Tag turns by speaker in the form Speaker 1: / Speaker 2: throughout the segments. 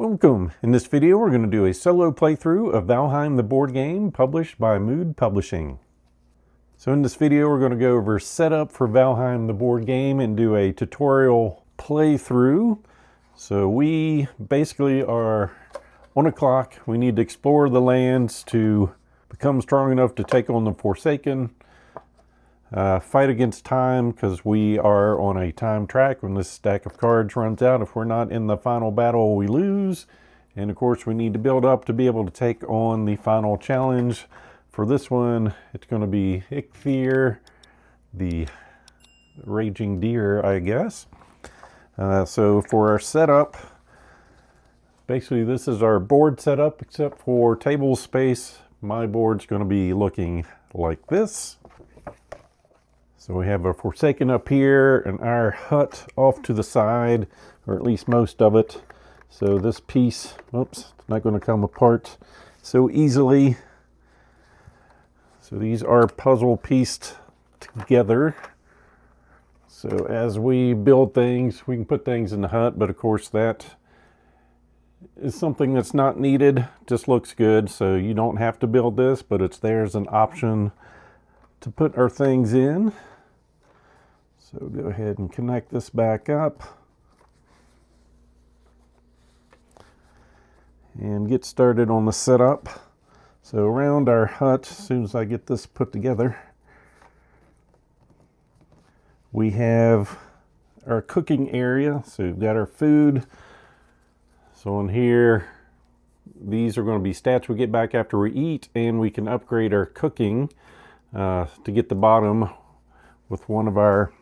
Speaker 1: Welcome! In this video we're going to do a solo playthrough of Valheim the Board Game published by Mood Publishing. So in this video we're going to go over setup for Valheim the Board Game and do a tutorial playthrough. So we basically are on a clock. We need to explore the lands to become strong enough to take on the Forsaken. Fight against time because we are on a time track. When this stack of cards runs out, if we're not in the final battle, we lose. And of course we need to build up to be able to take on the final challenge. For this one, it's going to be Eikthyr, the raging deer, I guess. So for our setup, basically this is our board setup except for table space. My board's going to be looking like this. So we have a Forsaken up here and our hut off to the side, or at least most of it. So this piece, oops, it's not going to come apart so easily. So these are puzzle pieced together. So as we build things, we can put things in the hut, but of course that is something that's not needed, just looks good. So you don't have to build this, but it's there as an option to put our things in. So go ahead and connect this back up and get started on the setup. So around our hut, as soon as I get this put together, we have our cooking area. So we've got our food. So on here, these are going to be stats we get back after we eat, and we can upgrade our cooking to get the bottom with one of our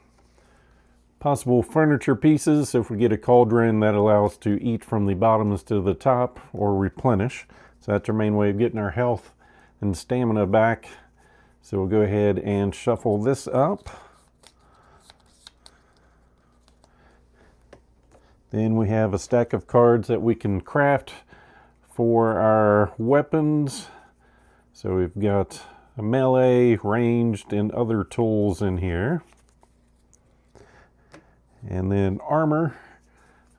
Speaker 1: possible furniture pieces. So if we get a cauldron, that allows us to eat from the bottom instead of the top, or replenish. So that's our main way of getting our health and stamina back. So we'll go ahead and shuffle this up. Then we have a stack of cards that we can craft for our weapons. So we've got a melee, ranged, and other tools in here. And then armor.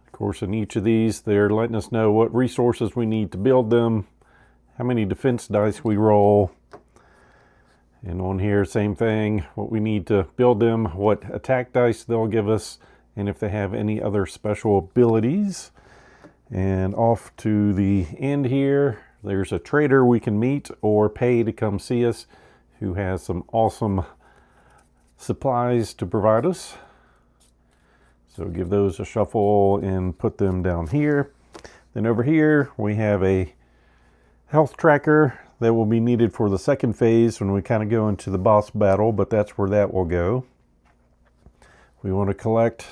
Speaker 1: Of course, in each of these, they're letting us know what resources we need to build them, how many defense dice we roll. And on here, same thing, what we need to build them, what attack dice they'll give us, and if they have any other special abilities. And off to the end here, there's a trader we can meet or pay to come see us, who has some awesome supplies to provide us. So give those a shuffle and put them down here. Then over here we have a health tracker that will be needed for the second phase when we kind of go into the boss battle, but that's where that will go. We want to collect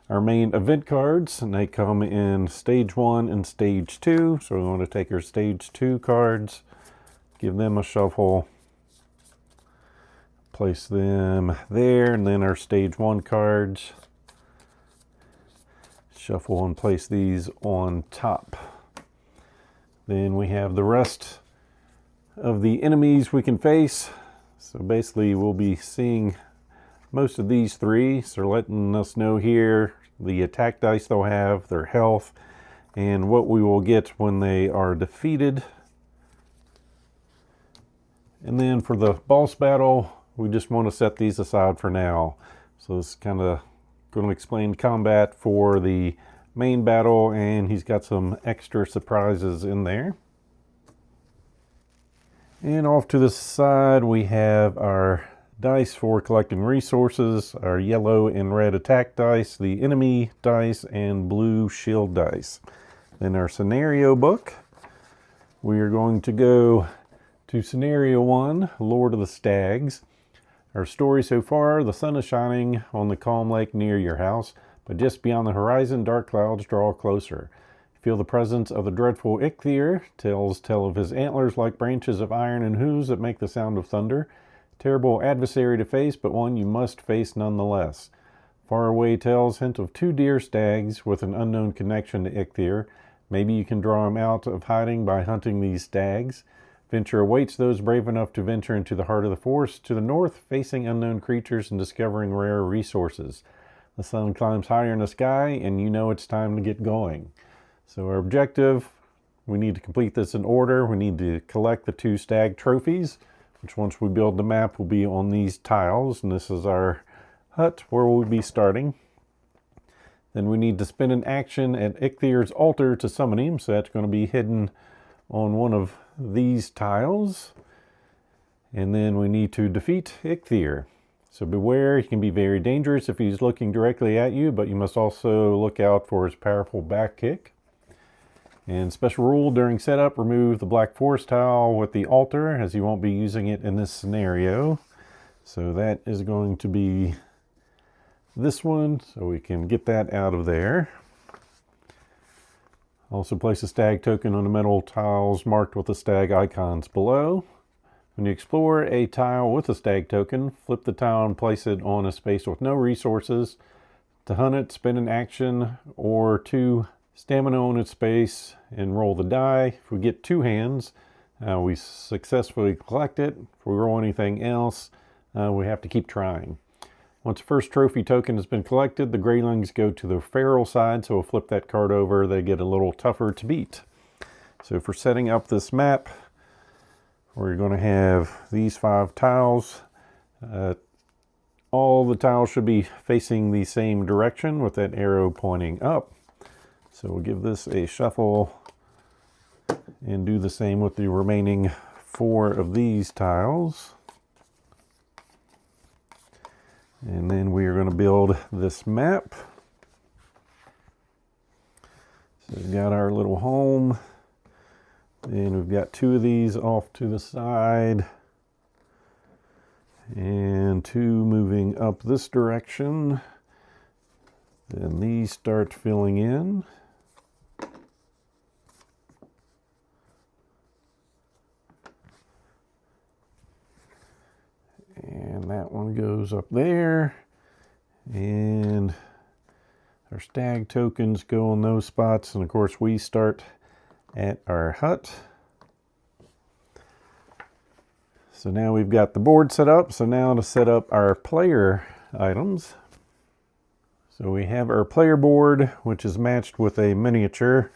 Speaker 1: our main event cards, and they come in stage 1 and stage 2. So we want to take our stage 2 cards, give them a shuffle, place them there, and then our stage 1 cards, shuffle and place these on top. Then we have the rest of the enemies we can face. So basically we'll be seeing most of these three. So they're letting us know here the attack dice they'll have, their health, and what we will get when they are defeated. And then for the boss battle, we just want to set these aside for now. So this is kind of going to explain combat for the main battle, and he's got some extra surprises in there. And off to the side we have our dice for collecting resources, our yellow and red attack dice, the enemy dice, and blue shield dice. Then our scenario book, we are going to go to scenario 1, Lord of the Stags. Our story so far: the sun is shining on the calm lake near your house, but just beyond the horizon, dark clouds draw closer. Feel the presence of the dreadful Eikthyr. Tales tell of his antlers like branches of iron and hooves that make the sound of thunder. Terrible adversary to face, but one you must face nonetheless. Faraway tales hint of 2 deer stags with an unknown connection to Eikthyr. Maybe you can draw him out of hiding by hunting these stags. Venture awaits those brave enough to venture into the heart of the forest to the north, facing unknown creatures and discovering rare resources. The sun climbs higher in the sky, and you know it's time to get going. So our objective, we need to complete this in order. We need to collect the 2 stag trophies, which once we build the map will be on these tiles. And this is our hut where we'll be starting. Then we need to spend an action at Eikthyr's altar to summon him. So that's going to be hidden on one of these tiles. And then we need to defeat Eikthyr. So beware, he can be very dangerous if he's looking directly at you, but you must also look out for his powerful back kick. And special rule during setup, remove the black forest tile with the altar, as you won't be using it in this scenario. So that is going to be this one, so we can get that out of there. Also place a stag token on the metal tiles marked with the stag icons below. When you explore a tile with a stag token, flip the tile and place it on a space with no resources. To hunt it, spend an action or 2 stamina on its space and roll the die. If we get 2 hands, we successfully collect it. If we roll anything else, we have to keep trying. Once the first trophy token has been collected, the Greylings go to the feral side, so we'll flip that card over. They get a little tougher to beat. So for setting up this map, we're going to have these 5 tiles. All the tiles should be facing the same direction with that arrow pointing up. So we'll give this a shuffle and do the same with the remaining 4 of these tiles. And then we are going to build this map. So we've got our little home. And we've got 2 of these off to the side. And 2 moving up this direction. Then these start filling in. And that one goes up there. And our stag tokens go on those spots. And of course we start at our hut. So now we've got the board set up. So now to set up our player items. So we have our player board, which is matched with a miniature.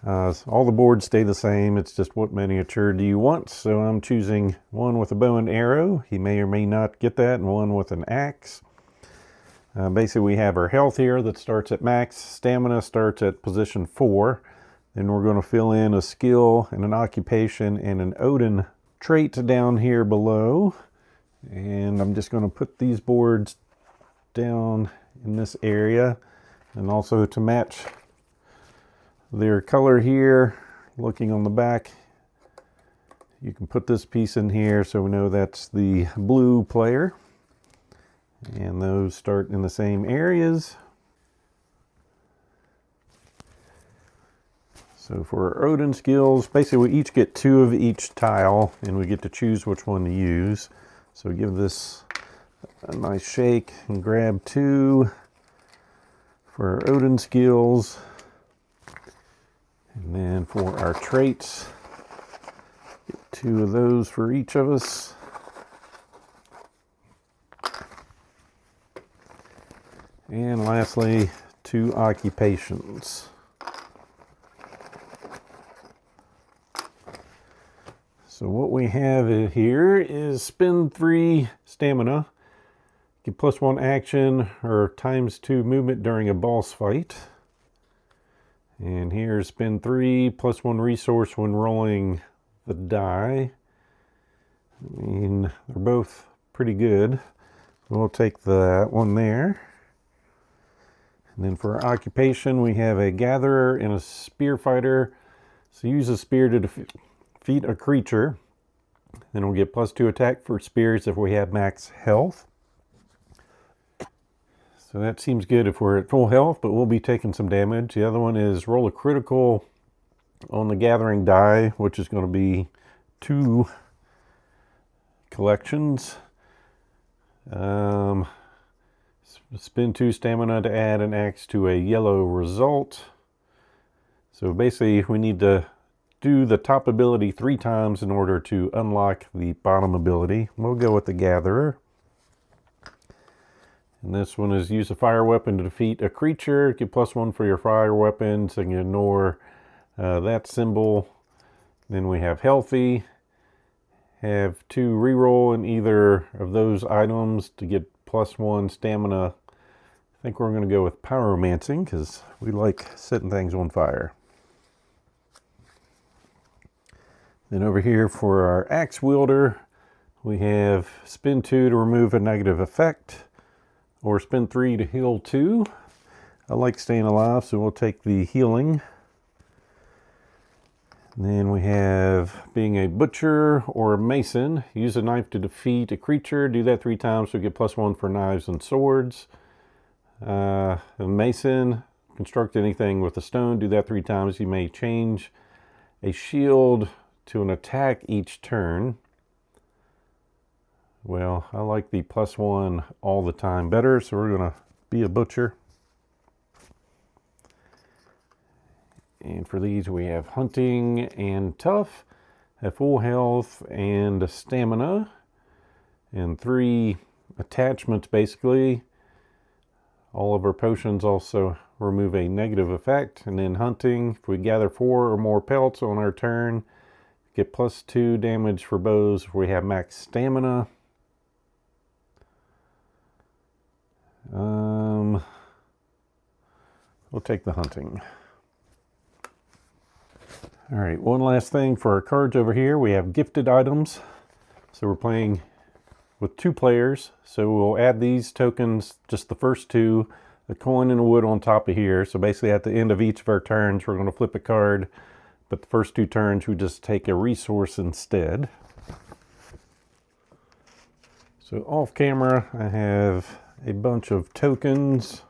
Speaker 1: All the boards stay the same. It's just what miniature do you want. So I'm choosing one with a bow and arrow. He may or may not get that, and one with an axe. Basically we have our health here that starts at max. Stamina starts at position 4. Then we're going to fill in a skill and an occupation and an Odin trait down here below. And I'm just going to put these boards down in this area. And also to match their color here, looking on the back, you can put this piece in here so we know that's the blue player. And those start in the same areas. So for our Odin skills, basically we each get 2 of each tile and we get to choose which one to use. So give this a nice shake and grab 2 for our Odin skills. And then for our traits, get 2 of those for each of us. And lastly, 2 occupations. So what we have here is spend 3 stamina, get +1 action or ×2 movement during a boss fight. And here's spend 3 +1 resource when rolling the die. I mean, they're both pretty good. We'll take that one there. And then for our occupation, we have a gatherer and a spear fighter. So use a spear to defeat a creature. Then we'll get +2 attack for spears if we have max health. So that seems good if we're at full health, but we'll be taking some damage. The other one is roll a critical on the gathering die, which is going to be 2 collections. Spend 2 stamina to add an axe to a yellow result. So basically we need to do the top ability 3 times in order to unlock the bottom ability. We'll go with the gatherer. And this one is use a fire weapon to defeat a creature. Get +1 for your fire weapon, so you can ignore that symbol. Then we have healthy. Have 2 reroll in either of those items to get +1 stamina. I think we're going to go with pyromancing because we like setting things on fire. Then over here for our axe wielder, we have spin 2 to remove a negative effect, or spin 3 to heal 2. I like staying alive, so we'll take the healing. And then we have being a butcher or a mason. Use a knife to defeat a creature. Do that 3 times, so get +1 for knives and swords. A mason, construct anything with a stone. Do that 3 times. You may change a shield to an attack each turn. Well, I like the +1 all the time better, so we're going to be a butcher. And for these we have hunting and tough, have full health and stamina, and 3 attachments basically. All of our potions also remove a negative effect. And then hunting, if we gather 4 or more pelts on our turn, get +2 damage for bows if we have max stamina. We'll take the hunting. All right, one last thing for our cards over here. We have gifted items. So we're playing with 2 players. So we'll add these tokens, just the first 2, a coin and a wood on top of here. So basically at the end of each of our turns, we're going to flip a card. But the first 2 turns, we just take a resource instead. So off camera, I have a bunch of tokens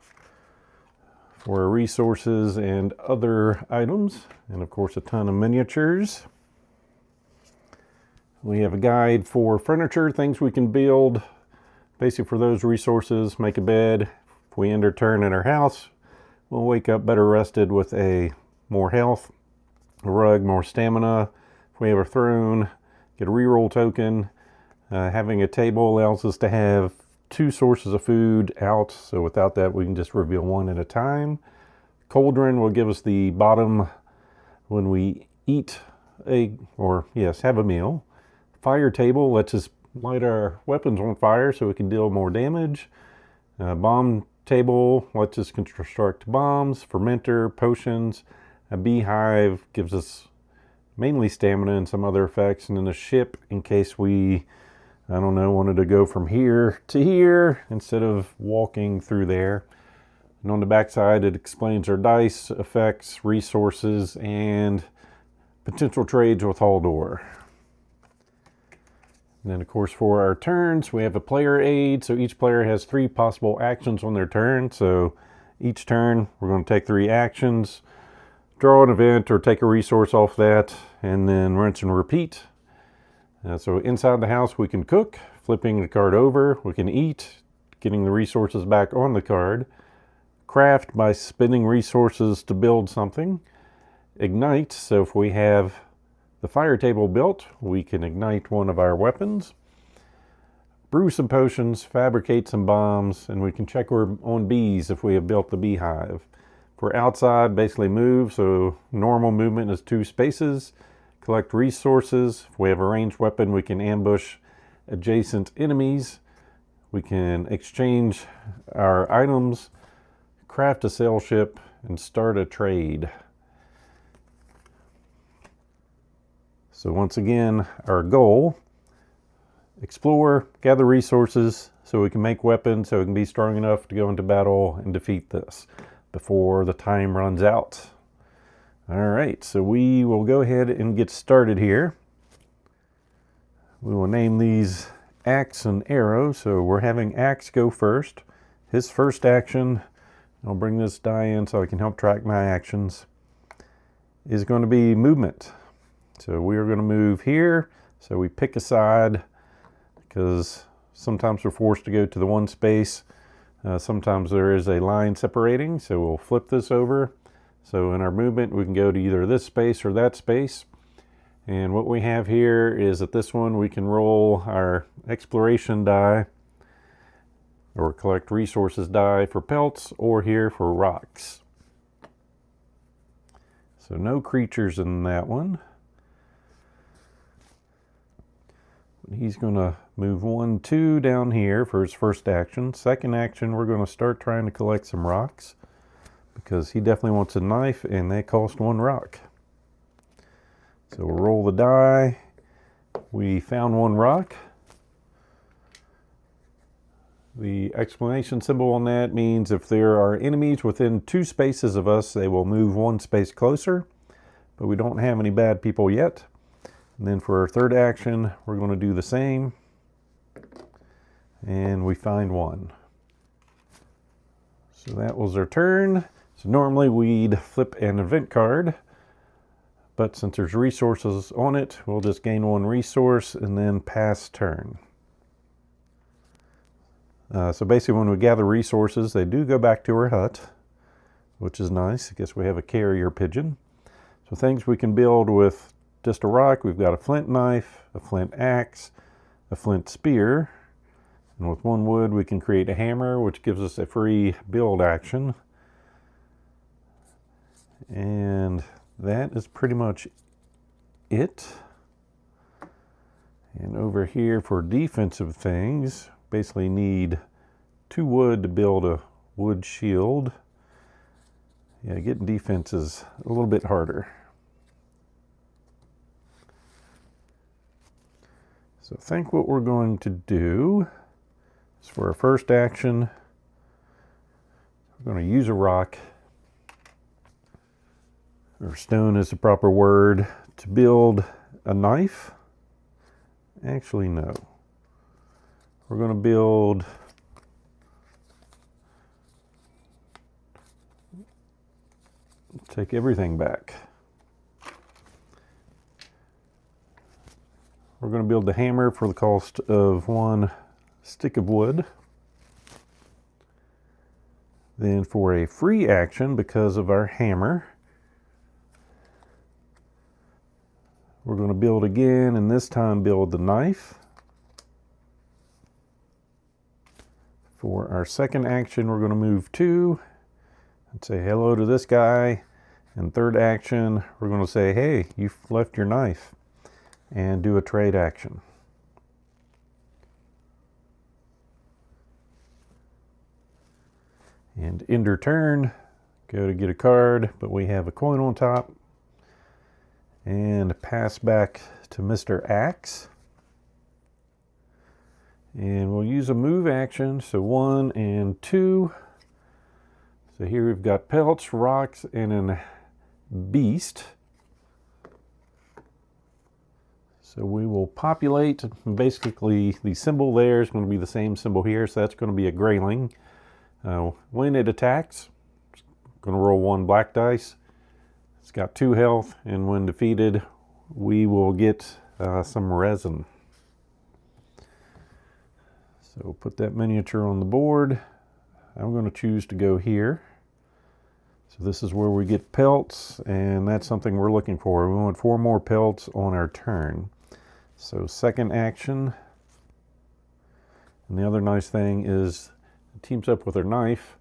Speaker 1: for resources and other items, and of course a ton of miniatures. We have a guide for furniture, things we can build. Basically for those resources, make a bed. If we end our turn in our house, we'll wake up better rested with more health, a rug, more stamina. If we have a throne, get a reroll token. Having a table allows us to have 2 sources of food out, so without that we can just reveal 1 at a time. Cauldron will give us the bottom when we have a meal. Fire table lets us light our weapons on fire so we can deal more damage. Bomb table lets us construct bombs. Fermenter, potions. A beehive gives us mainly stamina and some other effects. And then a ship in case we wanted to go from here to here instead of walking through there. And on the back side, it explains our dice, effects, resources, and potential trades with Haldor. And then, of course, for our turns, we have a player aid. So each player has 3 possible actions on their turn. So each turn, we're going to take 3 actions, draw an event or take a resource off that, and then rinse and repeat. So inside the house we can cook, flipping the card over. We can eat, getting the resources back on the card. Craft by spending resources to build something. Ignite, so if we have the fire table built, we can ignite one of our weapons. Brew some potions, fabricate some bombs, and we can check on bees if we have built the beehive. If we're outside, basically move, so normal movement is 2 spaces. Collect resources. If we have a ranged weapon, we can ambush adjacent enemies. We can exchange our items, craft a sail ship, and start a trade. So once again, our goal, explore, gather resources so we can make weapons so we can be strong enough to go into battle and defeat this before the time runs out. All right, so we will go ahead and get started here. We will name these Axe and Arrow. So we're having Axe go first. His first action, I'll bring this die in so I can help track my actions, is going to be movement. So we are going to move here. So we pick a side because sometimes we're forced to go to the one space. Sometimes there is a line separating, so we'll flip this over. So in our movement, we can go to either this space or that space. And what we have here is that this one, we can roll our exploration die. or collect resources die for pelts, or here for rocks. So no creatures in that one. He's going to move 1, 2 down here for his first action. Second action, we're going to start trying to collect some rocks, because he definitely wants a knife, and they cost 1 rock. So we'll roll the die. We found 1 rock. The exclamation symbol on that means if there are enemies within 2 spaces of us, they will move 1 space closer, but we don't have any bad people yet. And then for our third action, we're going to do the same, and we find 1. So that was our turn. So normally we'd flip an event card, but since there's resources on it, we'll just gain 1 resource and then pass turn. So basically when we gather resources, they do go back to our hut, which is nice. I guess we have a carrier pigeon. So things we can build with just a rock, we've got a flint knife, a flint axe, a flint spear, and with 1 wood we can create a hammer, which gives us a free build action. And that is pretty much it. And over here for defensive things, basically need 2 wood to build a wood shield. Yeah, getting defense is a little bit harder. So I think what we're going to do is for our first action, we're going to use a rock, or stone is the proper word, to build a knife. Actually, no. We're going to build take everything back. We're going to build the hammer for the cost of 1 stick of wood. Then for a free action, because of our hammer, we're going to build again, and this time build the knife. For our second action, we're going to move 2 and say hello to this guy. And third action, we're going to say, hey, you've left your knife, and do a trade action. And end our turn, go to get a card, but we have a coin on top. And pass back to Mr. Axe. And we'll use a move action, so 1 and 2. So here we've got pelts, rocks, and a beast. So we will populate, basically the symbol there is going to be the same symbol here, so that's going to be a grayling. When it attacks, it's going to roll 1 black dice. It's got 2 health, and when defeated, we will get some resin. So we'll put that miniature on the board. I'm going to choose to go here. So this is where we get pelts, and that's something we're looking for. We want 4 more pelts on our turn. So second action. And the other nice thing is it teams up with our knife.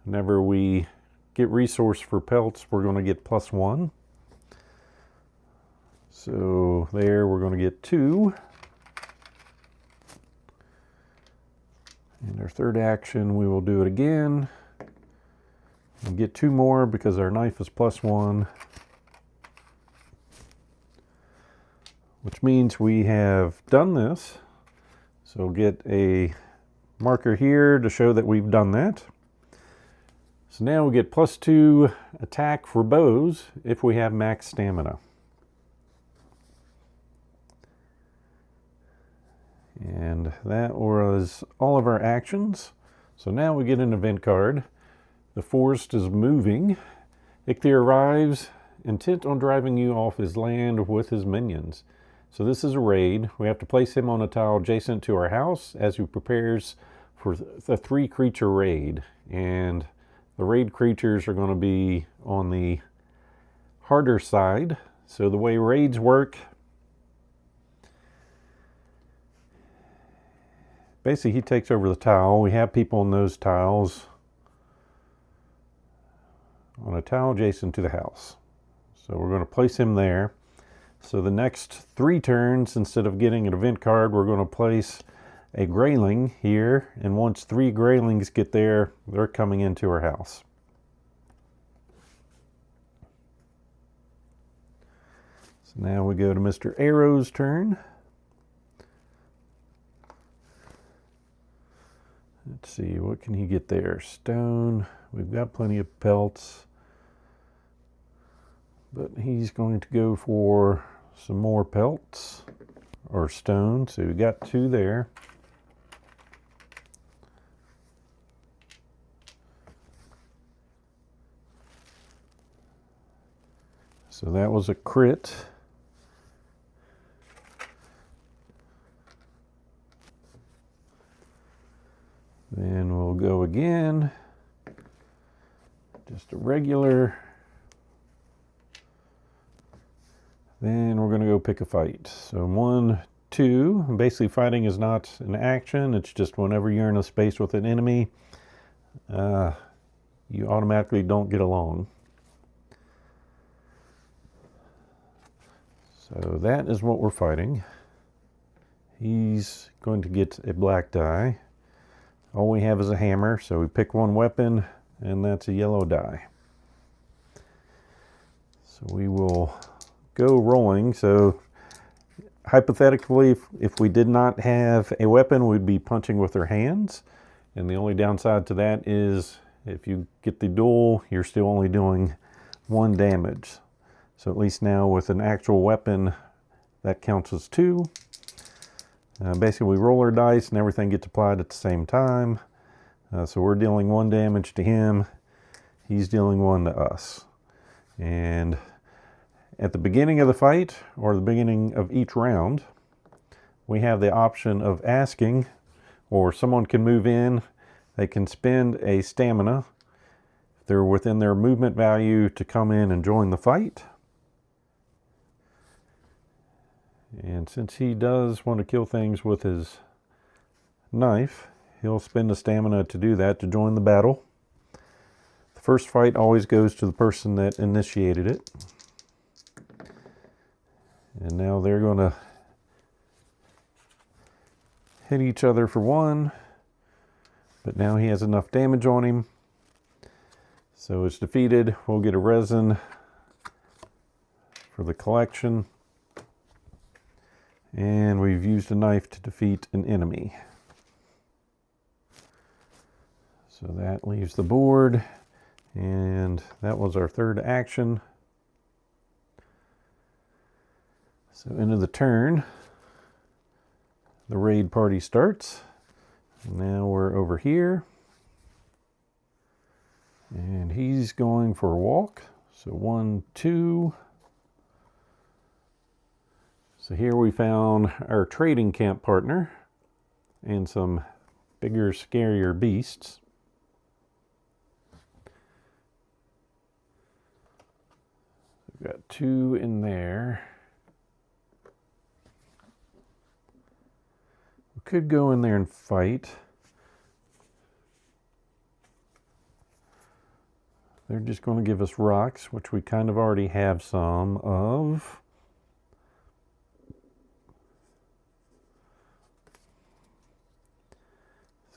Speaker 1: Whenever we get resource for pelts, we're going to get +1. So there we're going to get 2. And our third action, we will do it again and get 2 more because our knife is +1, which means we have done this. So get a marker here to show that we've done that. So now we get +2 attack for bows if we have max stamina. And that was all of our actions. So now we get an event card. The forest is moving. Eikthyr arrives, intent on driving you off his land with his minions. So this is a raid. We have to place him on a tile adjacent to our house as he prepares for the 3 creature raid. And the raid creatures are going to be on the harder side. So the way raids work, basically he takes over the tile. We have people on those tiles, on a tile adjacent to the house. So we're going to place him there. So the next 3 turns, instead of getting an event card, we're going to place a grayling here. And once 3 graylings get there, they're coming into our house. So now we go to Mr. Arrow's turn. Let's see, what can he get there? Stone. We've got plenty of pelts. But he's going to go for some more pelts or stone. So we got 2 there. So that was a crit. Then we'll go again. Just a regular. Then we're going to go pick a fight. So 1, 2. Basically, fighting is not an action. It's just whenever you're in a space with an enemy, you automatically don't get along. So that is what we're fighting. He's going to get a black die. All we have is a hammer, so we pick 1 weapon, and that's a yellow die. So we will go rolling. So hypothetically, if we did not have a weapon, we'd be punching with our hands. And the only downside to that is if you get the duel, you're still only doing 1 damage. So at least now with an actual weapon, that counts as 2. Basically, we roll our dice and everything gets applied at the same time. So we're dealing 1 damage to him. He's dealing 1 to us. And at the beginning of the fight, or the beginning of each round, we have the option of asking, or someone can move in. They can spend a stamina, if they're within their movement value, to come in and join the fight. And since he does want to kill things with his knife, he'll spend a stamina to do that, to join the battle. The first fight always goes to the person that initiated it. And now they're going to hit each other for 1. But now he has enough damage on him. So it's defeated. We'll get a resin for the collection. And we've used a knife to defeat an enemy. So that leaves the board. And that was our 3rd action. So end of the turn, the raid party starts. Now we're over here. And he's going for a walk. So 1, 2. So here we found our trading camp partner and some bigger, scarier beasts. We've got 2 in there. We could go in there and fight. They're just going to give us rocks, which we kind of already have some of.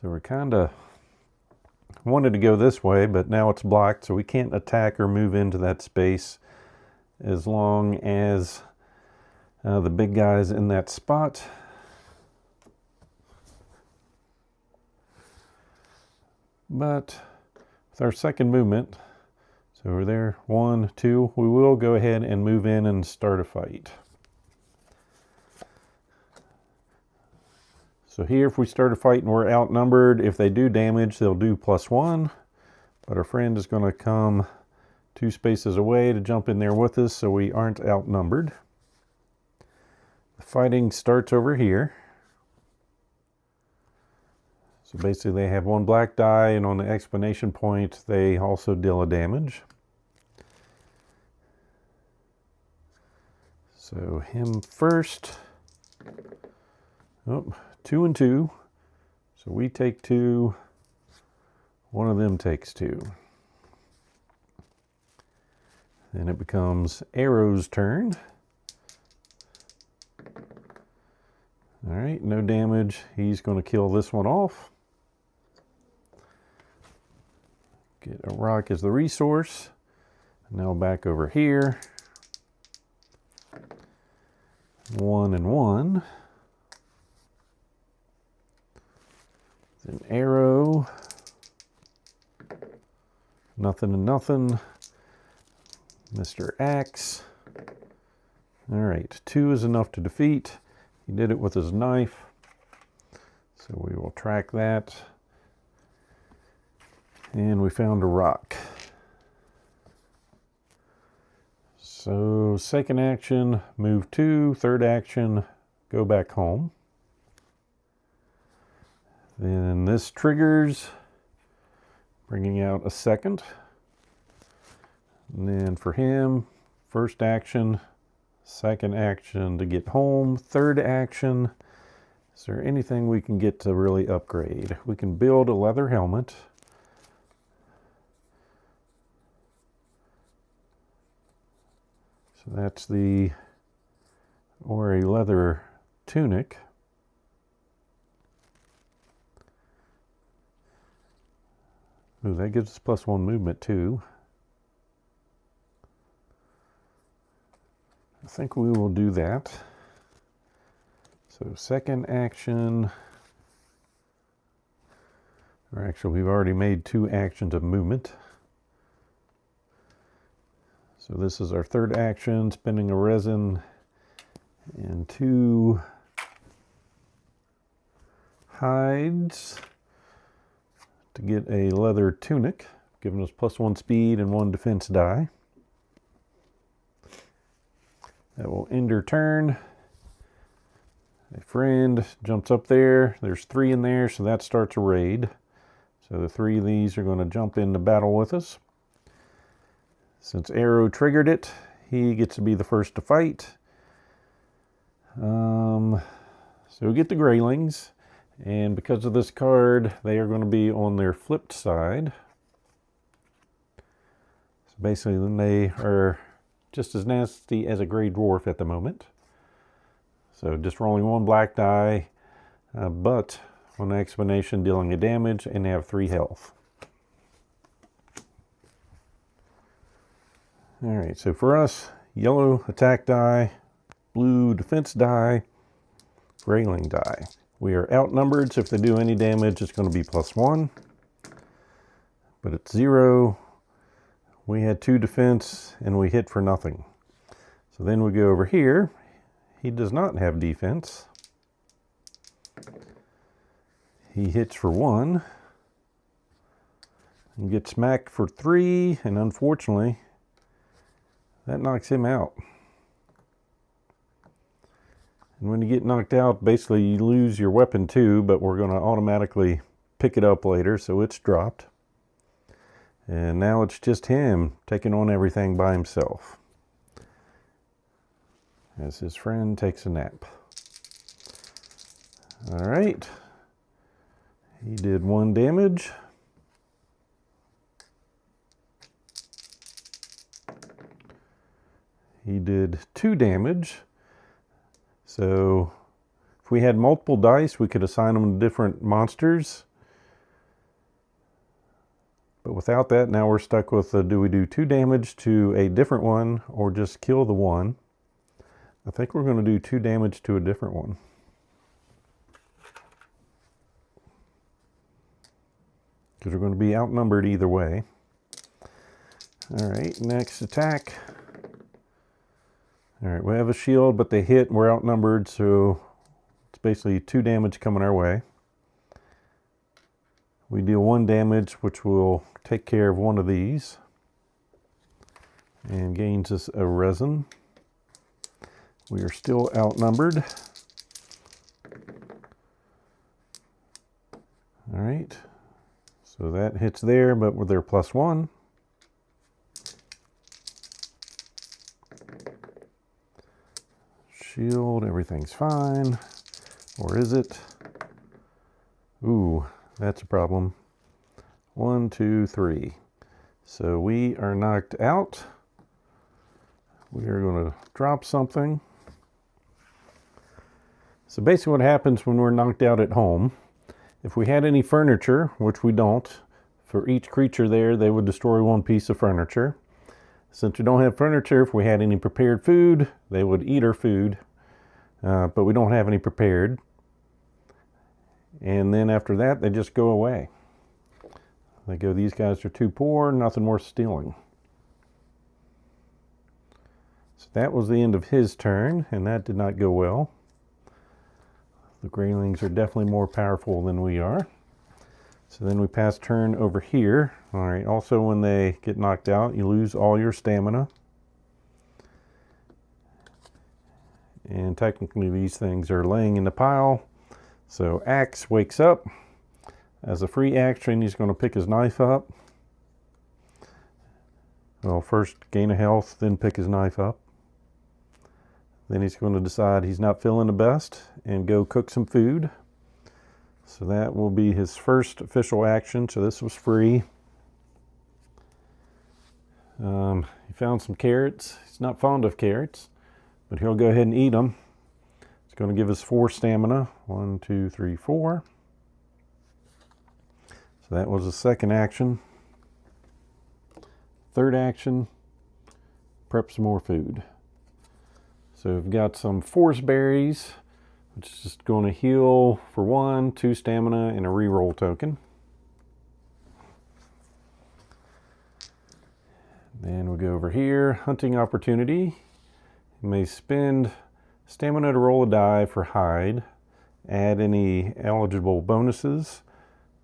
Speaker 1: So we're kind of wanted to go this way, but now it's blocked, so we can't attack or move into that space as long as the big guy's in that spot. But with our second movement, so we're there, 1, 2, we will go ahead and move in and start a fight. So here, if we start a fight and we're outnumbered, if they do damage, they'll do +1. But our friend is going to come 2 spaces away to jump in there with us, so we aren't outnumbered. The fighting starts over here. So basically they have 1 black die, and on the exclamation point, they also deal a damage. So him first. Oh, 2 and 2. So we take 2. One of them takes 2. Then it becomes Arrow's turn. All right, no damage. He's going to kill this one off. Get a rock as the resource. Now back over here. 1 and 1. Then arrow. Nothing and nothing. Mr. Axe. All right, 2 is enough to defeat. He did it with his knife. So we will track that. And we found a rock. So second action, move 2. Third action, go back home. Then this triggers, bringing out a second. And then for him, first action, second action to get home, third action. Is there anything we can get to really upgrade? We can build a leather helmet. So that's or a leather tunic. Ooh, that gives us +1 movement too. I think we will do that. So second action, or actually we've already made 2 actions of movement. So this is our third action, spending a resin and 2 hides to get a leather tunic, giving us +1 speed and 1 defense die. That will end her turn. A friend jumps up there. There's 3 in there, so that starts a raid. So the 3 of these are going to jump into battle with us. Since Arrow triggered it, he gets to be the first to fight. So we get the Greylings, and because of this card, they are going to be on their flipped side. So basically, then they are just as nasty as a Grey Dwarf at the moment. So just rolling 1 black die, but on explanation dealing a damage, and they have 3 health. All right, so for us, yellow attack die, blue defense die, Greyling die. We are outnumbered, so if they do any damage, it's going to be +1. But it's 0. We had 2 defense, and we hit for nothing. So then we go over here. He does not have defense. He hits for 1. And gets smacked for 3, and unfortunately, that knocks him out. And when you get knocked out, basically you lose your weapon too, but we're going to automatically pick it up later, so it's dropped. And now it's just him taking on everything by himself, as his friend takes a nap. All right. He did 1 damage. He did 2 damage. So if we had multiple dice, we could assign them to different monsters. But without that, now we're stuck with do we do 2 damage to a different one or just kill the one? I think we're going to do 2 damage to a different one. Because we're going to be outnumbered either way. All right, next attack. All right, we have a shield, but they hit, we're outnumbered, so it's basically 2 damage coming our way. We deal 1 damage, which will take care of one of these. And gains us a resin. We are still outnumbered. All right, so that hits there, but with their +1. Shield, everything's fine. Or is it? Ooh, that's a problem. 1, 2, 3. So we are knocked out. We are going to drop something. So basically what happens when we're knocked out at home, if we had any furniture, which we don't, for each creature there, they would destroy one piece of furniture. Since we don't have furniture, if we had any prepared food, they would eat our food, but we don't have any prepared. And then after that, they just go away. They go, these guys are too poor, nothing worth stealing. So that was the end of his turn, and that did not go well. The Greylings are definitely more powerful than we are. So then we pass turn over here. All right, also when they get knocked out, you lose all your stamina. And technically these things are laying in the pile. So Axe wakes up. As a free action, he's going to pick his knife up. Well, first gain a health, then pick his knife up. Then he's going to decide he's not feeling the best and go cook some food. So that will be his first official action. So this was free. He found some carrots. He's not fond of carrots, but he'll go ahead and eat them. It's going to give us 4 stamina. 1, 2, 3, 4. So that was the second action. Third action, prep some more food. So we've got some forest berries, which is just going to heal for 1, 2 stamina, and a reroll token. Then we go over here, hunting opportunity. You may spend stamina to roll a die for hide. Add any eligible bonuses.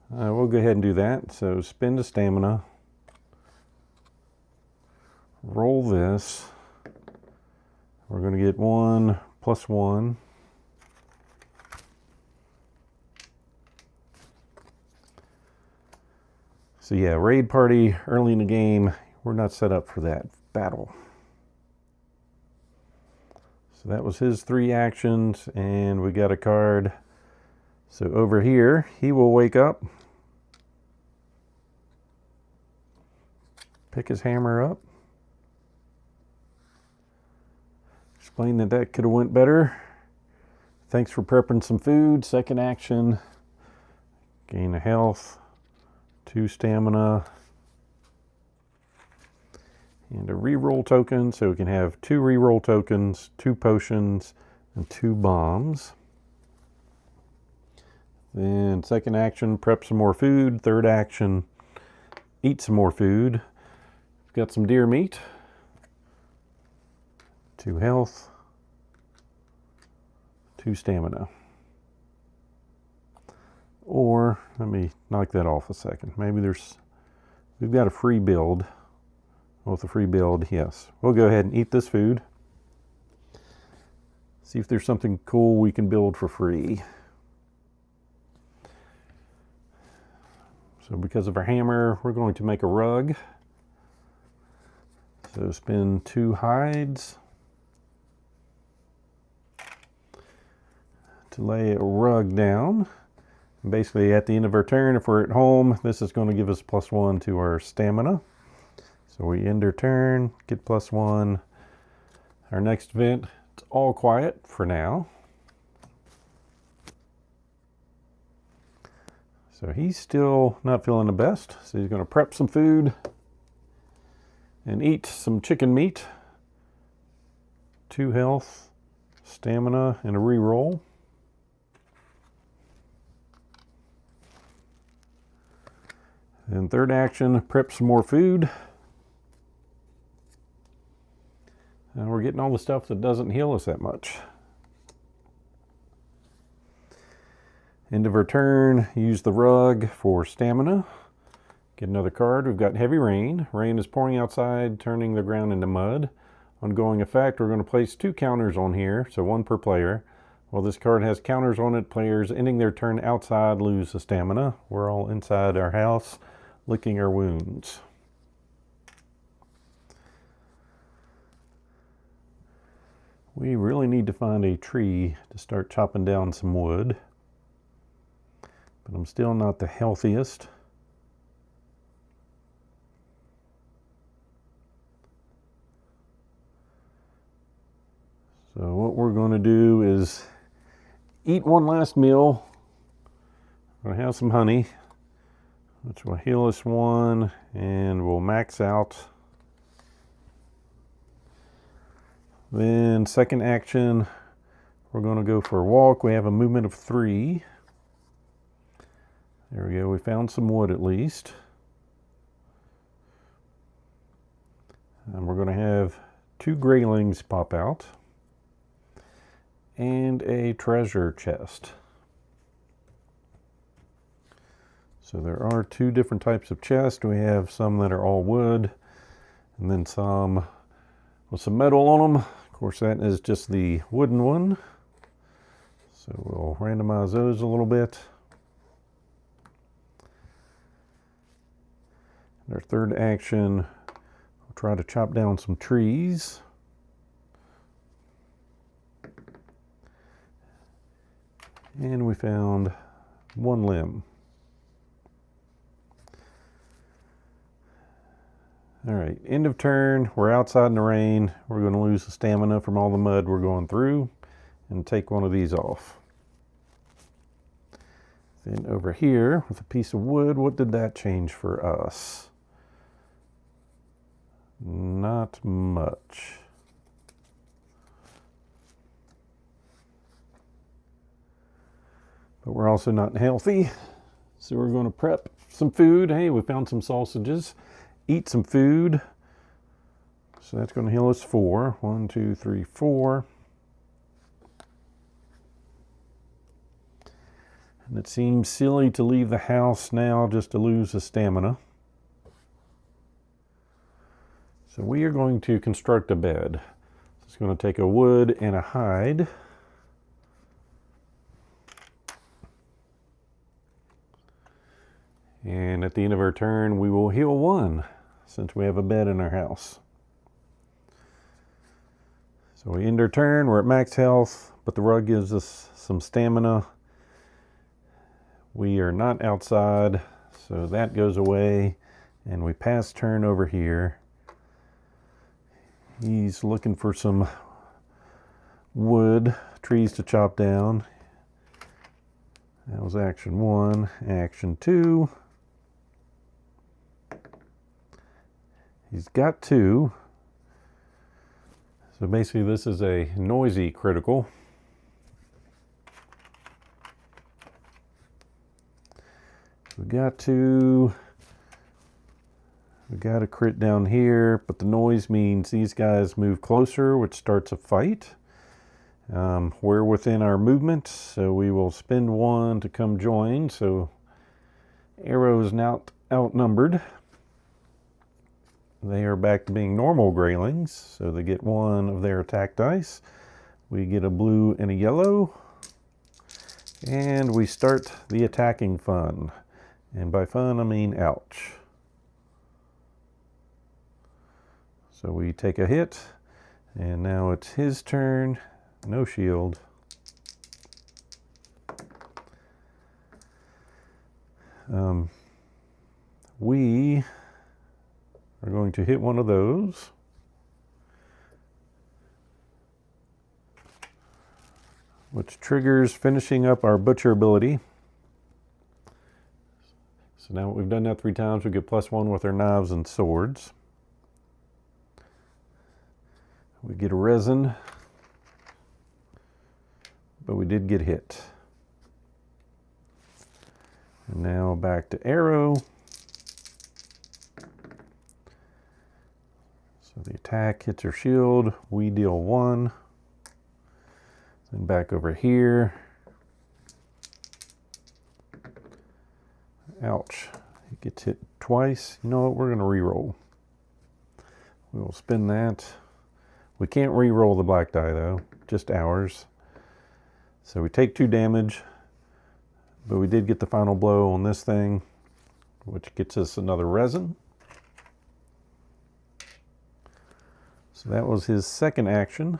Speaker 1: We'll go ahead and do that. So spend a stamina. Roll this. We're going to get 1 + 1. So yeah, raid party early in the game, we're not set up for that battle. So that was his 3 actions, and we got a card. So over here, he will wake up, pick his hammer up, explain that that could have went better. Thanks for prepping some food. Second action, gain a health, 2 stamina, and a reroll token. So we can have 2 reroll tokens, 2 potions, and 2 bombs. Then second action, prep some more food. Third action, eat some more food. We've got some deer meat, 2 health, 2 stamina. Or, let me knock that off a second. Maybe we've got a free build. With a free build, yes. We'll go ahead and eat this food. See if there's something cool we can build for free. So because of our hammer, we're going to make a rug. So spend 2 hides to lay a rug down. Basically, at the end of our turn, if we're at home, this is going to give us +1 to our stamina. So we end our turn, get +1. Our next event, it's all quiet for now. So he's still not feeling the best. So he's going to prep some food and eat some chicken meat. 2 health, stamina, and a reroll. And third action, prep some more food. And we're getting all the stuff that doesn't heal us that much. End of our turn, use the rug for stamina. Get another card. We've got heavy rain. Rain is pouring outside, turning the ground into mud. Ongoing effect, we're going to place 2 counters on here, so 1 per player. While this card has counters on it, players ending their turn outside lose the stamina. We're all inside our house, licking our wounds. We really need to find a tree to start chopping down some wood. but I'm still not the healthiest. So what we're going to do is eat one last meal. We're going to have some honey, which will heal us one, and we'll max out. Then second action, we're going to go for a walk. We have a movement of 3. There we go. We found some wood at least. And we're going to have 2 graylings pop out and a treasure chest. So there are 2 different types of chests. We have some that are all wood, and then some with some metal on them. Of course, that is just the wooden one. So we'll randomize those a little bit. And our third action, we'll try to chop down some trees. And we found 1 limb. All right, end of turn. We're outside in the rain. We're going to lose the stamina from all the mud we're going through, and take one of these off. Then over here with a piece of wood, what did that change for us? Not much. But we're also not healthy, so we're going to prep some food. Hey, we found some sausages. Eat some food. So that's going to heal us 4. 1, 2, 3, 4. And it seems silly to leave the house now just to lose the stamina. So we are going to construct a bed. It's going to take a wood and a hide. And at the end of our turn, we will heal 1, since we have a bed in our house. So we end our turn, we're at max health, but the rug gives us some stamina. We are not outside, so that goes away. And we pass turn over here. He's looking for some wood, trees to chop down. That was action 1. Action 2. He's got 2. So basically this is a noisy critical. We got 2. We got a crit down here, but the noise means these guys move closer, which starts a fight. We're within our movement, so we will spend 1 to come join. So Arrow is now outnumbered. They are back to being normal graylings, so they get 1 of their attack dice. We get a blue and a yellow, and we start the attacking fun. And by fun, I mean ouch. So we take a hit, and now it's his turn. No shield. We are going to hit one of those. Which triggers finishing up our butcher ability. So now we've done that 3 times, we get +1 with our knives and swords. We get a resin, but we did get hit. And now back to Arrow. So the attack hits her shield, we deal 1. Then back over here. Ouch, he gets hit twice. You know what, we're gonna re-roll. We will spin that. We can't re-roll the black die though, just ours. So we take 2 damage, but we did get the final blow on this thing, which gets us another resin. So that was his second action.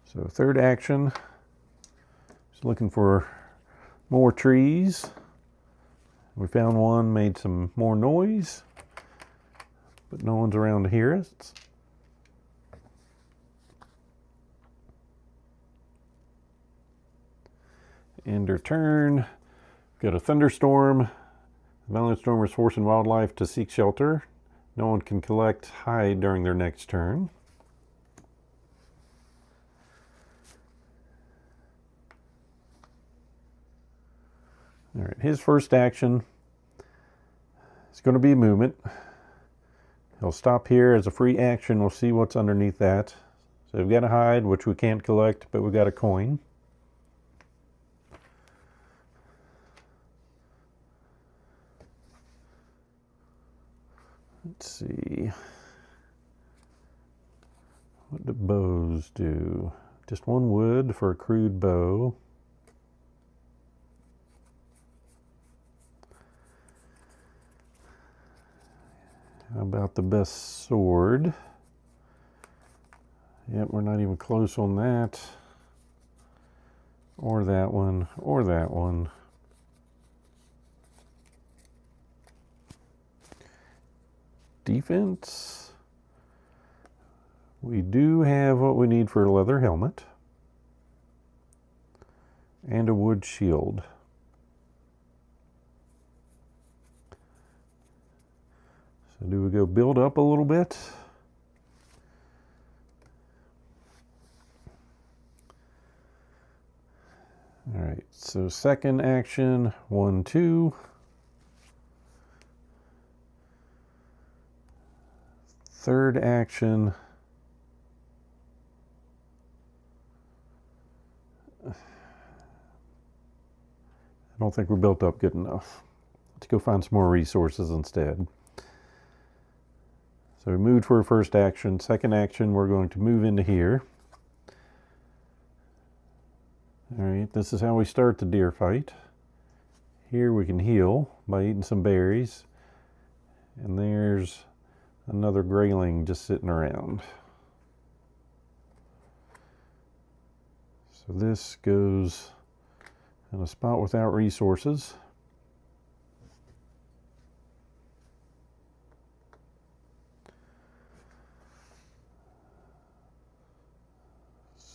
Speaker 1: So third action, Just looking for more trees. We found one, made some more noise, but no one's around to hear us. End our turn. Got a thunderstorm. The violent storm is forcing wildlife to seek shelter. No one can collect hide during their next turn. All right, his first action is going to be movement. He'll stop here as a free action. We'll see what's underneath that. So we've got a hide, which we can't collect, but we've got a coin. Let's see. What do bows do? Just one wood for a crude bow. How about the best sword? Yep, we're not even close on that. Or that one, or that one. Defense. We do have what we need for a leather helmet. And a wood shield. So do we go build up a little bit? All right, so second action, 1, 2. Third action, I don't think we're built up good enough. Let's go find some more resources instead. So we moved for a first action. Second action, we're going to move into here. All right, this is how we start the deer fight. Here we can heal by eating some berries. And there's another grayling just sitting around. So this goes in a spot without resources.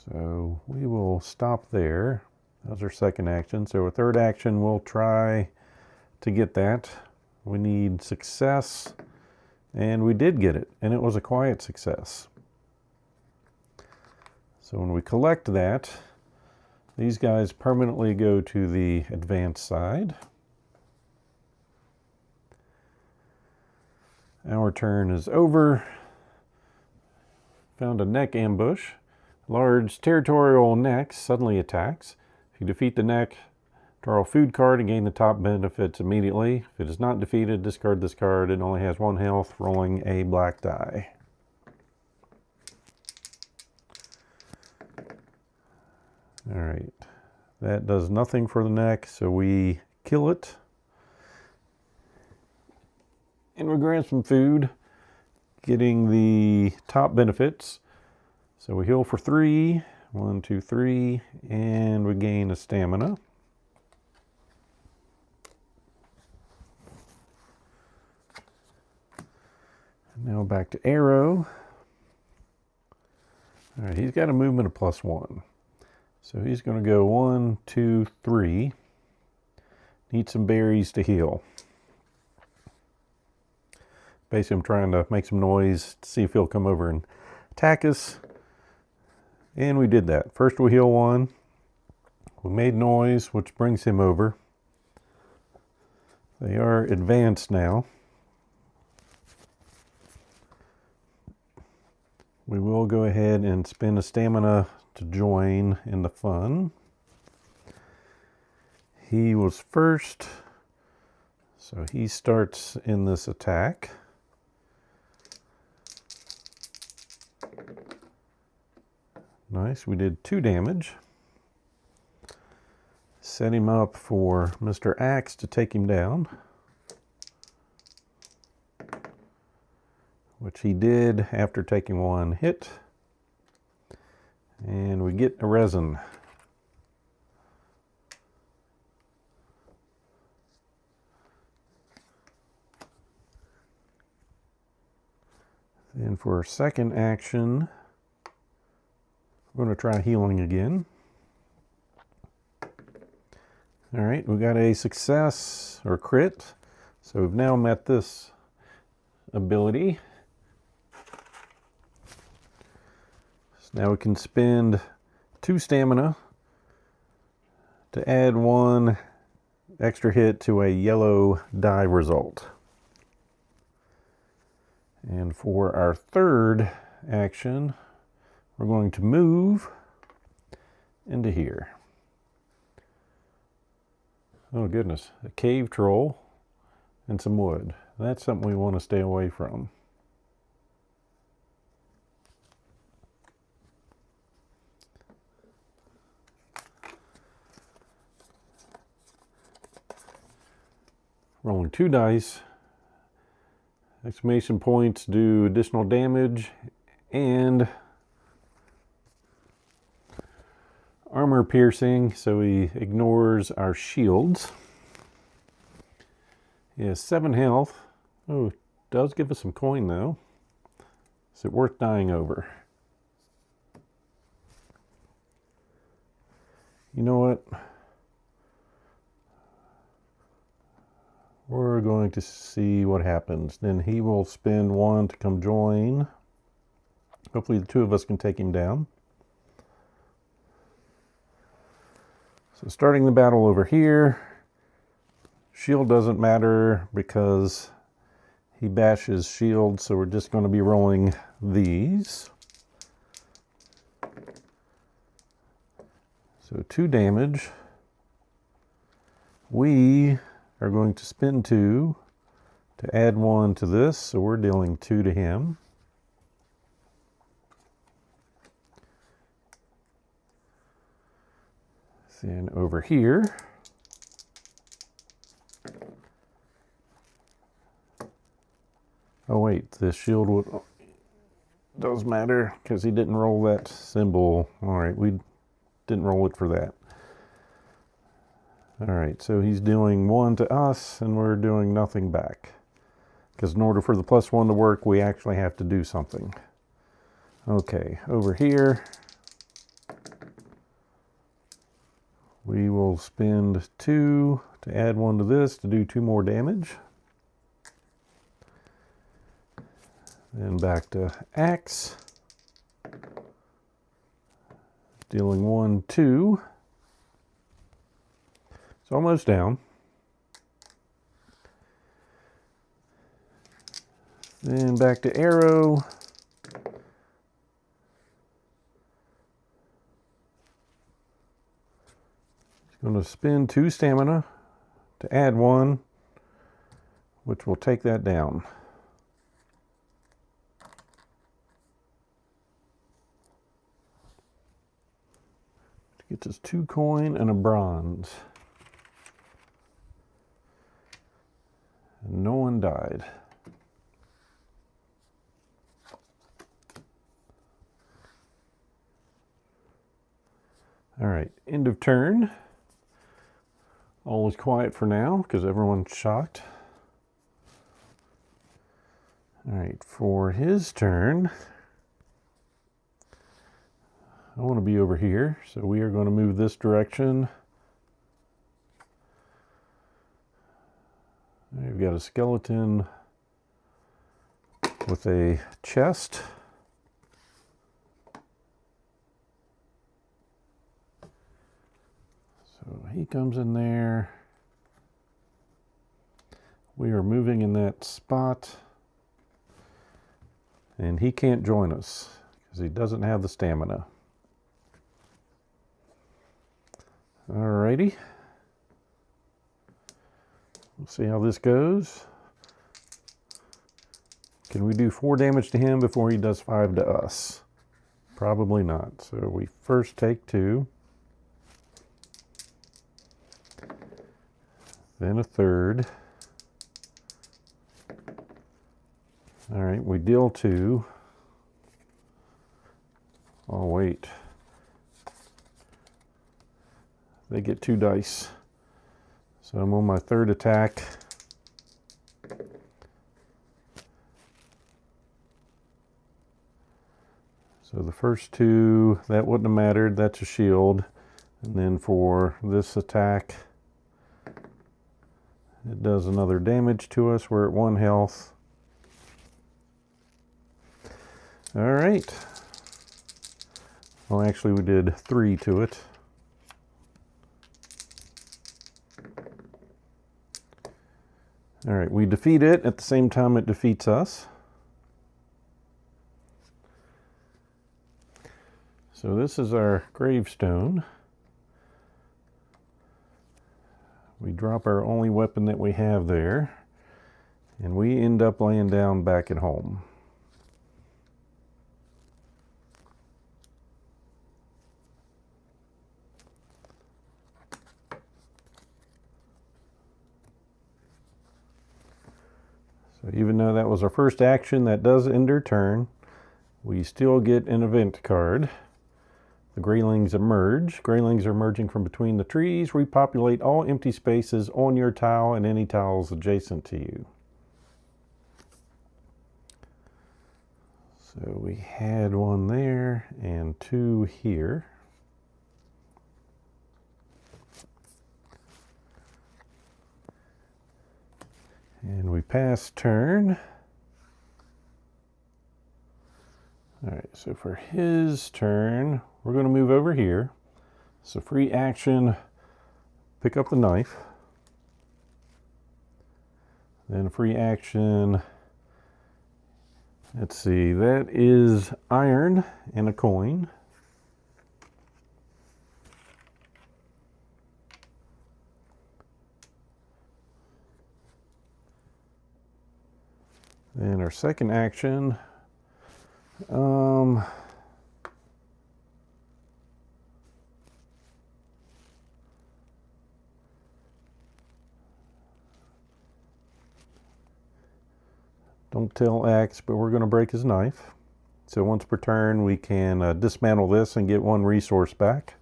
Speaker 1: So we will stop there. That was our second action. So our third action, we'll try to get that. We need success, and we did get it, and it was a quiet success. So when we collect that, these guys permanently go to the advanced side. Our turn is over. Found a neck ambush. Large territorial neck suddenly attacks. If you defeat the neck, draw a food card and gain the top benefits immediately. If it is not defeated, discard this card. It only has 1 health, rolling a black die. All right, that does nothing for the neck, so we kill it. And we grab some food, getting the top benefits. So we heal for 3, 1, 2, 3, and we gain a stamina. Now back to Arrow. All right, he's got a movement of +1. So he's going to go 1, 2, 3. Need some berries to heal. Basically, I'm trying to make some noise to see if he'll come over and attack us. And we did that. First we heal 1. We made noise, which brings him over. They are advanced now. We will go ahead and spend a stamina to join in the fun. He was first, so he starts in this attack. Nice, we did 2 damage. Set him up for Mr. Axe to take him down, which he did after taking 1 hit. And we get a resin. Then for our second action, we're going to try healing again. All right, we got a success or crit. So we've now met this ability. So now we can spend 2 stamina to add 1 extra hit to a yellow die result. And for our third action, we're going to move into here. Oh goodness, a cave troll and some wood. That's something we want to stay away from. Rolling 2 dice. Exclamation points do additional damage and armor piercing, so he ignores our shields. He has 7 health. Oh, does give us some coin though. Is it worth dying over? You know what? We're going to see what happens. Then he will spend 1 to come join. Hopefully the 2 of us can take him down. So starting the battle over here. Shield doesn't matter because he bashes shield, so we're just going to be rolling these. So 2 damage. We are going to spend 2 to add 1 to this, so we're dealing 2 to him. Then over here, oh wait, the shield does matter because he didn't roll that symbol. All right, we didn't roll it for that. All right, so he's doing 1 to us and we're doing nothing back. Because in order for the +1 to work, we actually have to do something. Okay, over here, we will spend 2 to add 1 to this to do 2 more damage. Then back to axe. Dealing 1, 2. It's almost down. Then back to arrow. Going to spend 2 stamina to add 1, which will take that down. It gets us 2 coin and a bronze. And no one died. All right, end of turn. All is quiet for now because everyone's shocked. All right, for his turn, I want to be over here, so we are going to move this direction. We've got a skeleton with a chest. So he comes in there. We are moving in that spot. And he can't join us because he doesn't have the stamina. Alrighty. We'll see how this goes. Can we do 4 damage to him before he does 5 to us? Probably not. So we first take 2. Then a third. All right, we deal 2. Oh, wait. They get 2 dice. So I'm on my 3rd attack. So the first two, that wouldn't have mattered. That's a shield. And then for this attack, it does another damage to us. We're at 1 health. All right. Well, actually, we did 3 to it. All right, we defeat it at the same time it defeats us. So this is our gravestone. We drop our only weapon that we have there, and we end up laying down back at home. So even though that was our first action, that does end our turn. We still get an event card. The Greylings emerge. Greylings are emerging from between the trees. Repopulate all empty spaces on your tile and any tiles adjacent to you. So we had 1 there and 2 here. And we pass turn. All right, so for his turn, we're going to move over here. So free action, pick up the knife. Then free action, let's see, that is iron and a coin. Then our second action, don't tell X, but we're going to break his knife. So once per turn, we can dismantle this and get 1 resource back.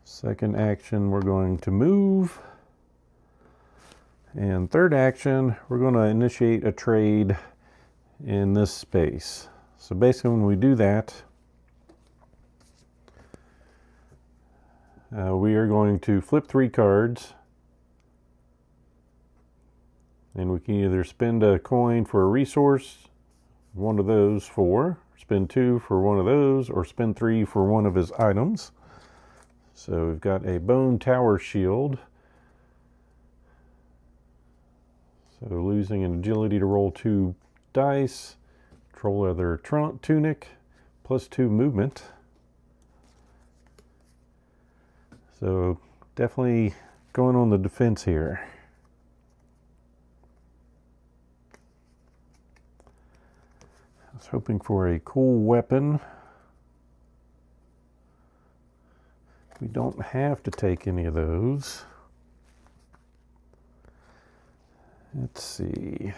Speaker 1: Second action, we're going to move. And third action, we're going to initiate a trade in this space. So basically when we do that, we are going to flip 3 cards. And we can either spend a coin for a resource, 1 of those 4, spend 2 for 1 of those, or spend 3 for 1 of his items. So we've got a bone tower shield. So losing an agility to roll 2 dice, troll leather tunic, plus 2 movement. So definitely going on the defense here. I was hoping for a cool weapon. We don't have to take any of those. Let's see.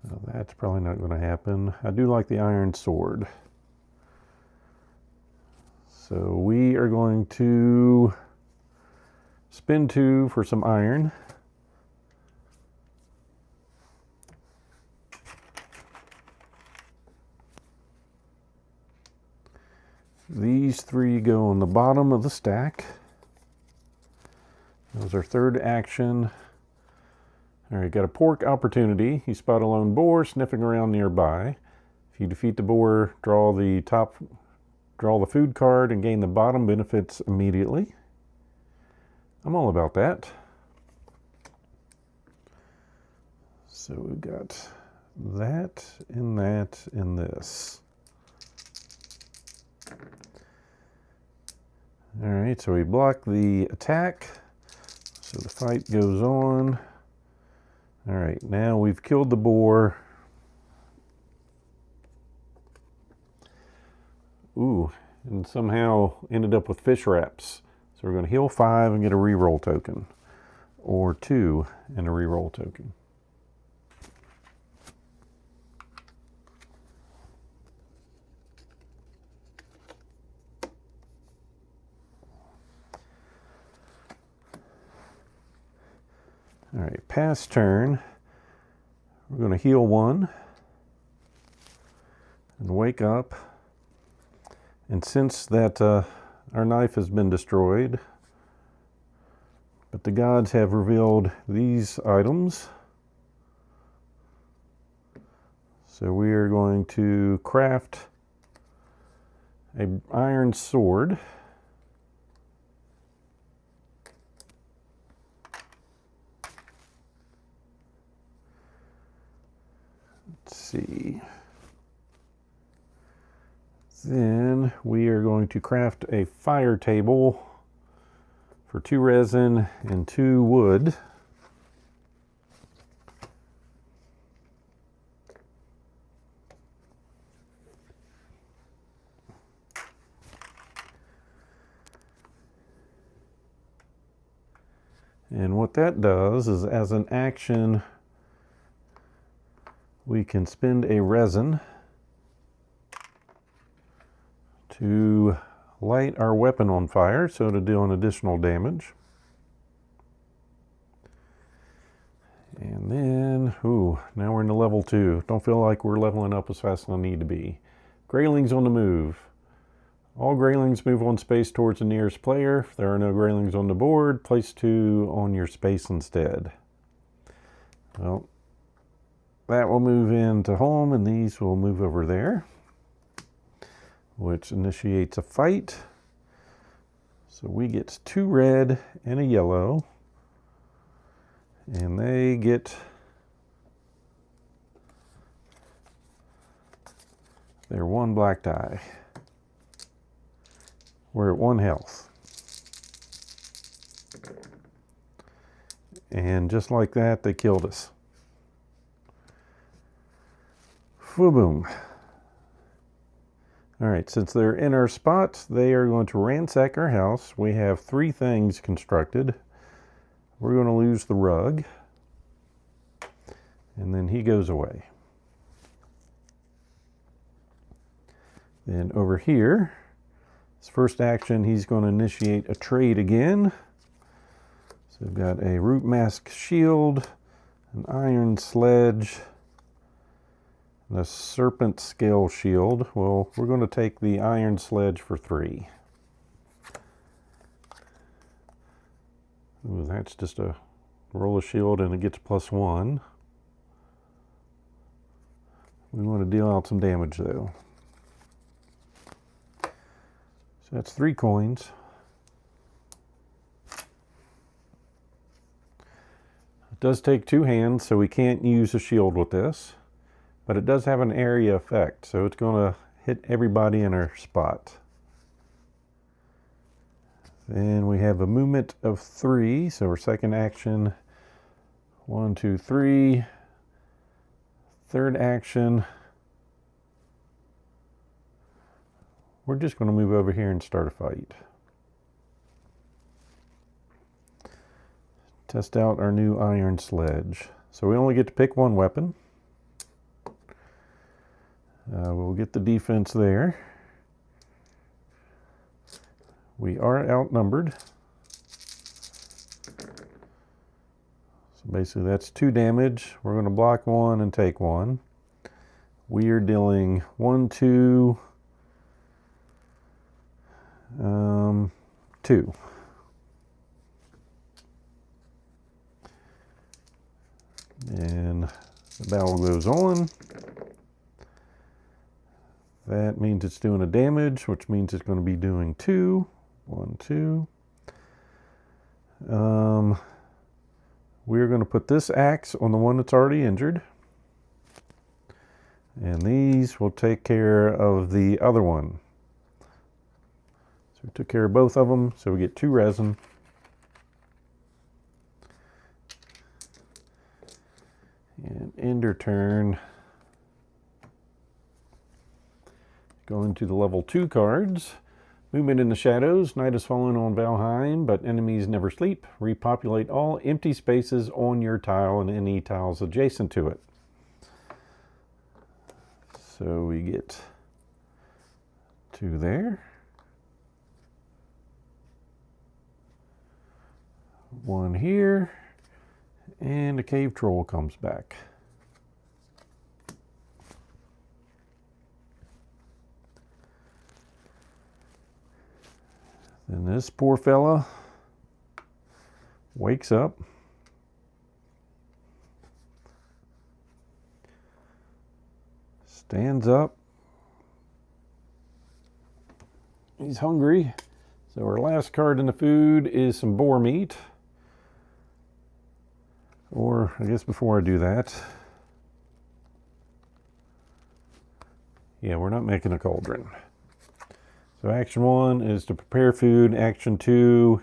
Speaker 1: Well, that's probably not going to happen. I do like the iron sword. So we are going to spend 2 for some iron. These 3 go on the bottom of the stack. That was our third action. All right, got a pork opportunity. You spot a lone boar sniffing around nearby. If you defeat the boar, draw the food card and gain the bottom benefits immediately. I'm all about that. So we've got that and this. All right, so we block the attack. So the fight goes on. All right, now we've killed the boar. Ooh, and somehow ended up with fish wraps. So we're going to heal 5 and get a reroll token. Or 2 and a reroll token. All right, pass turn. We're going to heal 1 and wake up. And since that our knife has been destroyed, but the gods have revealed these items, so we are going to craft an iron sword. Let's see. Then we are going to craft a fire table for 2 resin and 2 wood. And what that does is, as an action, we can spend a resin to light our weapon on fire, so to deal an additional damage. And then, now we're into level 2. Don't feel like we're leveling up as fast as I need to be. Greylings on the move. All Greylings move on space towards the nearest player. If there are no Greylings on the board, place 2 on your space instead. Well, that will move into home, and these will move over there, which initiates a fight. So we get 2 red and a yellow, and they get their 1 black die. We're at 1 health. And just like that, they killed us. Boom. All right, since they're in our spot, they are going to ransack our house. We have 3 things constructed. We're going to lose the rug. And then he goes away. Then over here, his first action, he's going to initiate a trade again. So we've got a root mask shield, an iron sledge, and a serpent scale shield. Well, we're going to take the iron sledge for 3. Ooh, that's just a roll of shield and it gets +1. We want to deal out some damage though. So that's 3 coins. It does take 2 hands, so we can't use a shield with this, but it does have an area effect, so it's going to hit everybody in our spot. Then we have a movement of 3, so our second action, 1, 2, 3. Third action, we're just going to move over here and start a fight. Test out our new iron sledge. So we only get to pick 1 weapon. We'll get the defense there. We are outnumbered. So basically that's 2 damage. We're going to block 1 and take 1. We are dealing 1, 2, 2. And the battle goes on. That means it's doing a damage, which means it's going to be doing 2. 1, 2. We're going to put this axe on the one that's already injured. And these will take care of the other one. So we took care of both of them, so we get 2 resin. And ender turn. Going to the level 2 cards. Movement in the shadows. Night has fallen on Valheim, but enemies never sleep. Repopulate all empty spaces on your tile and any tiles adjacent to it. So we get 2 there. 1 here. And a cave troll comes back. Then this poor fella wakes up. Stands up. He's hungry. So our last card in the food is some boar meat. Or I guess before I do that, yeah, we're not making a cauldron. So action 1 is to prepare food. Action 2,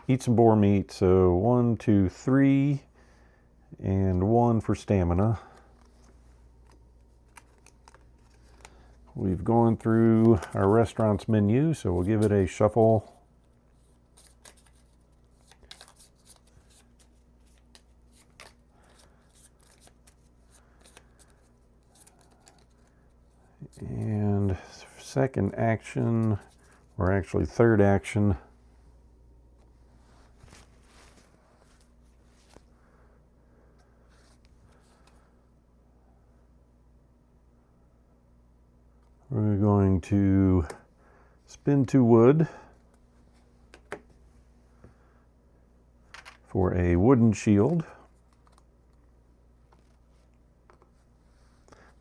Speaker 1: eat some boar meat. So 1, 2, 3, and 1 for stamina. We've gone through our restaurant's menu, so we'll give it a shuffle. And second action, or actually third action, we're going to spin 2 wood for a wooden shield.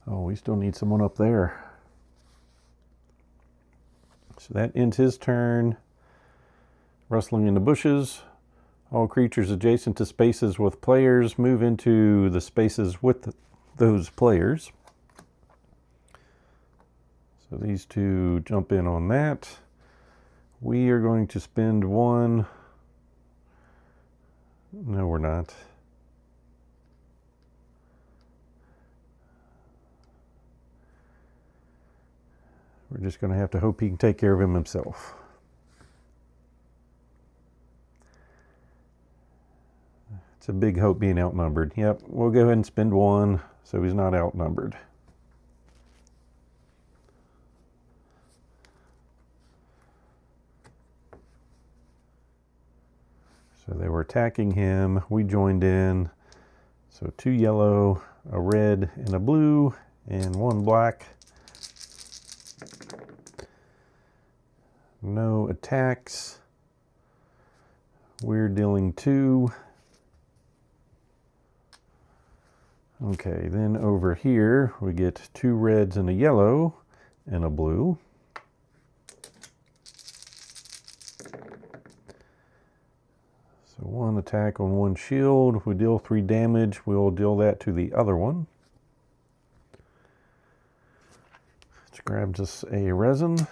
Speaker 1: Oh, we still need someone up there. So that ends his turn. Rustling in the bushes. All creatures adjacent to spaces with players move into the spaces with those players. So these 2 jump in on that. We are going to spend 1. No, we're not. We're just going to have to hope he can take care of him himself. It's a big hope being outnumbered. Yep, we'll go ahead and spend 1 so he's not outnumbered. So they were attacking him. We joined in. So 2 yellow, a red, and a blue, and 1 black. No attacks. We're dealing 2. Okay, then over here we get 2 reds and a yellow and a blue. So 1 attack on 1 shield. We deal 3 damage. We'll deal that to the other one. Which grabs us a resin.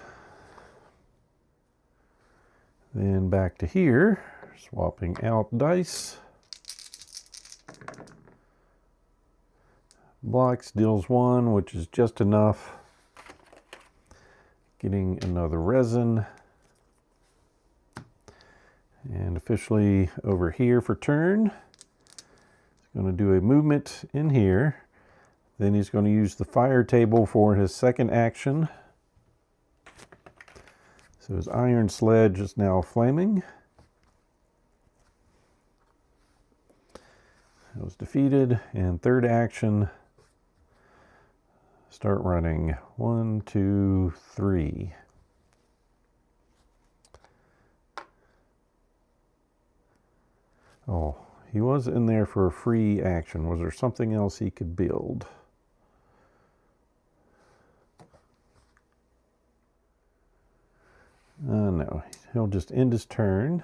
Speaker 1: Then back to here, swapping out dice. Blocks deals 1, which is just enough. Getting another resin. And officially over here for turn. He's going to do a movement in here. Then he's going to use the fire table for his second action. So his iron sledge is now flaming. It was defeated. And third action, start running. 1, 2, 3. Oh, he was in there for a free action. Was there something else he could build? No, he'll just end his turn.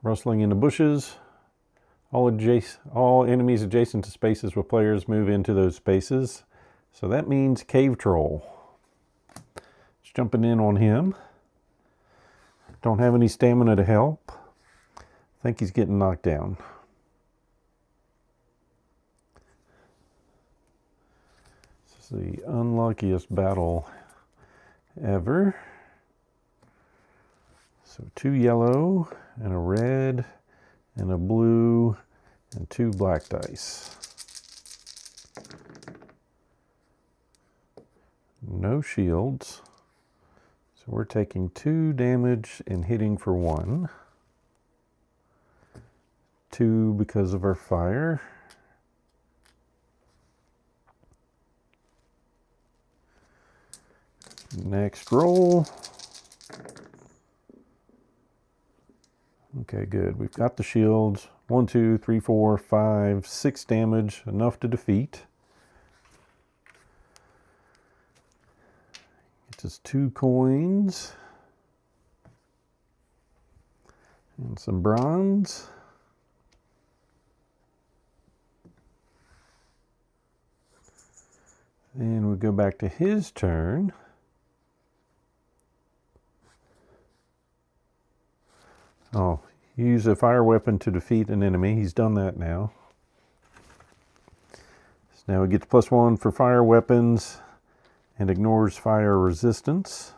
Speaker 1: Rustling in the bushes. All enemies adjacent to spaces with players move into those spaces. So that means cave troll. Just jumping in on him. Don't have any stamina to help. I think he's getting knocked down. This is the unluckiest battle ever. So 2 yellow and a red and a blue and 2 black dice. No shields. So we're taking 2 damage and hitting for 1. 2 because of our fire. Next roll. Okay, good. We've got the shields. 1, 2, 3, 4, 5, 6 damage, enough to defeat. Gets us 2 coins. And some bronze. Then we go back to his turn. Oh, use a fire weapon to defeat an enemy. He's done that now. So now he gets +1 for fire weapons and ignores fire resistance.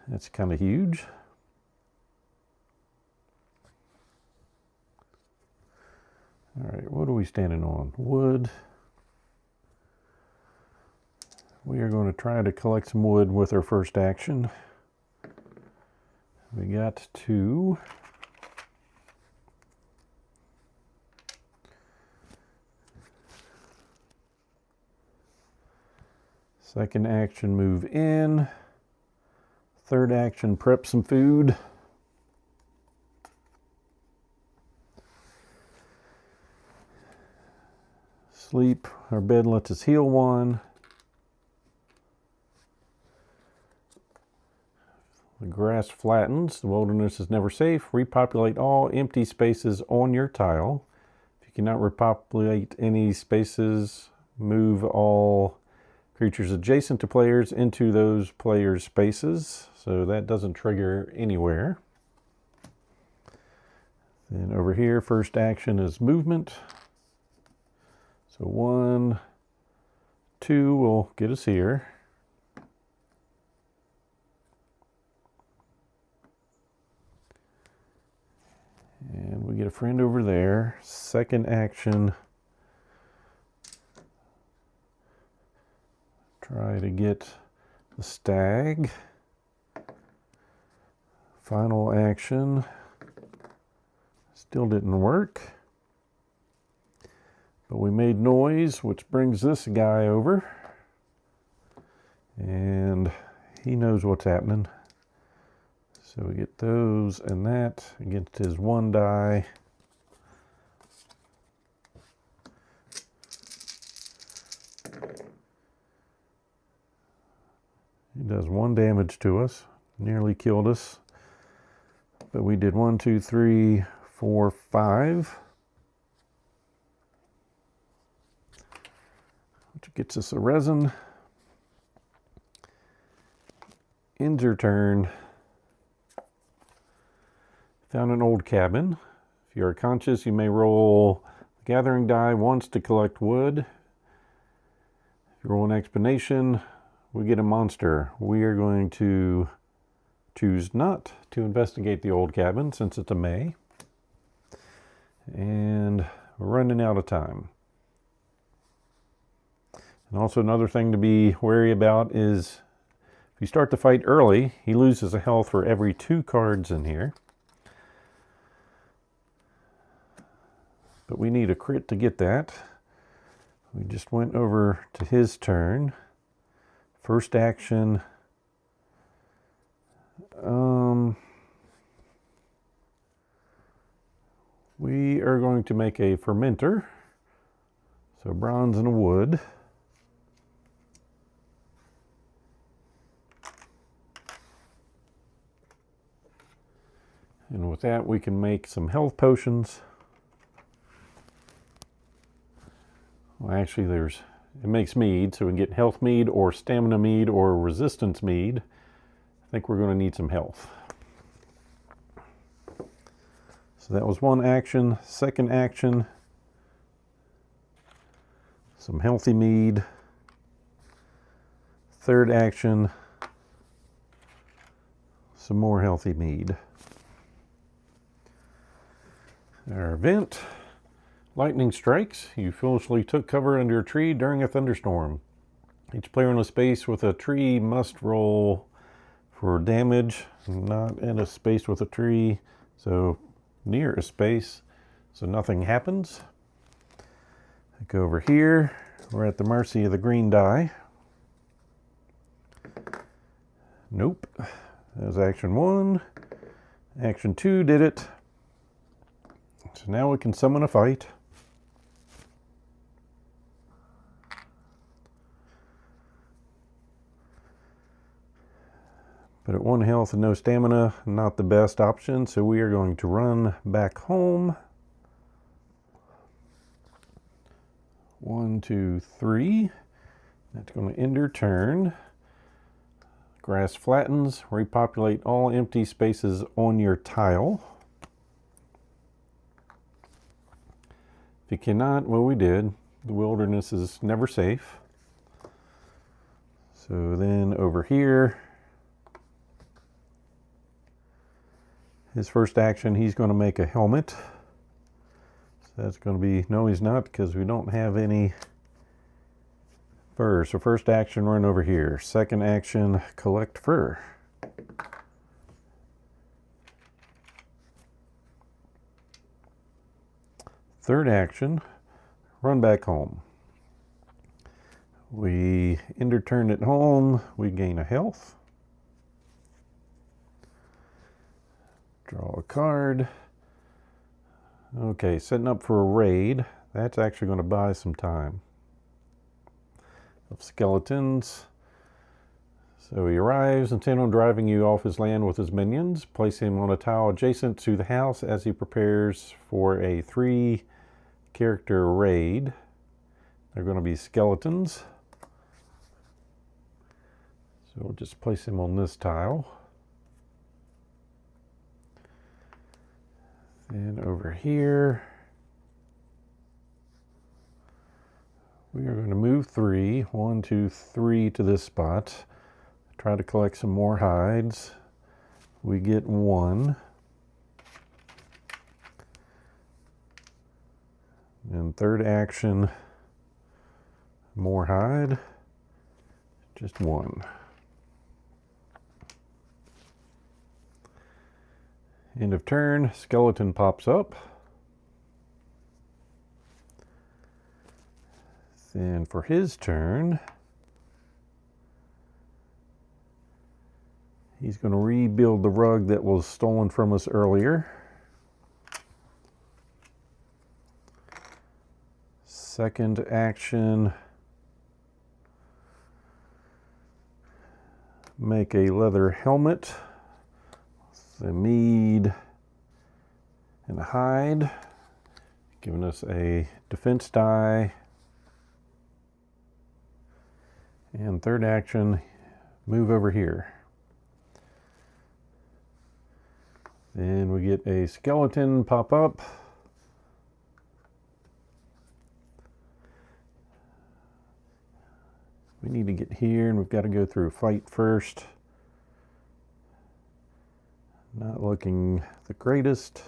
Speaker 1: That's kind of huge. All right, what are we standing on? Wood. We are going to try to collect some wood with our first action. We got 2. Second action, move in. Third action, prep some food. Sleep. Our bed lets us heal 1. The grass flattens. The wilderness is never safe. Repopulate all empty spaces on your tile. If you cannot repopulate any spaces, move all creatures adjacent to players into those players' spaces. So that doesn't trigger anywhere. Then over here, first action is movement. So 1, 2 will get us here. And we get a friend over there. Second action. Try to get the stag. Final action. Still didn't work. But we made noise, which brings this guy over. And he knows what's happening. So we get those and that against his 1 die. He does 1 damage to us, nearly killed us. But we did 1, 2, 3, 4, 5. Which gets us a resin. Ends your turn. Found an old cabin. If you are conscious, you may roll the gathering die once to collect wood. If you roll an explanation, we get a monster. We are going to choose not to investigate the old cabin since it's a May. And we're running out of time. And also another thing to be wary about is if you start the fight early, he loses a health for every 2 cards in here. But we need a crit to get that. We just went over to his turn. First action. We are going to make a fermenter. So bronze and a wood. And with that, we can make some health potions. Well, actually, it makes mead, so we can get health mead or stamina mead or resistance mead. I think we're going to need some health. So that was 1 action. Second action, some healthy mead. Third action, some more healthy mead. Our event. Lightning strikes. You foolishly took cover under a tree during a thunderstorm. Each player in a space with a tree must roll for damage. Not in a space with a tree. So near a space, so nothing happens. I go over here. We're at the mercy of the green die. Nope. That was action 1. Action 2 did it. So now we can summon a fight. But at 1 health and no stamina, not the best option, so we are going to run back home. 1, 2, 3. That's going to end her turn. Grass flattens. Repopulate all empty spaces on your tile. If you cannot, well, we did. The wilderness is never safe. So then over here, his first action, he's going to make a helmet. So that's going to be, no, he's not, because we don't have any fur. So first action, run over here. Second action, collect fur. Third action, run back home. We end our turn at home. We gain a health. Draw a card. Okay, setting up for a raid. That's actually going to buy some time. Of skeletons. So he arrives, intent on driving you off his land with his minions. Place him on a tile adjacent to the house as he prepares for a 3-character raid. They're going to be skeletons. So we'll just place him on this tile. And over here, we are going to move 3, 1, 2, 3 to this spot. Try to collect some more hides. We get 1. And third action, more hide. Just 1. End of turn, skeleton pops up. Then for his turn, he's going to rebuild the rug that was stolen from us earlier. Second action, make a leather helmet. The mead and a hide, giving us a defense die. And third action, move over here. Then we get a skeleton pop up. We need to get here, and we've got to go through a fight first. Not looking the greatest.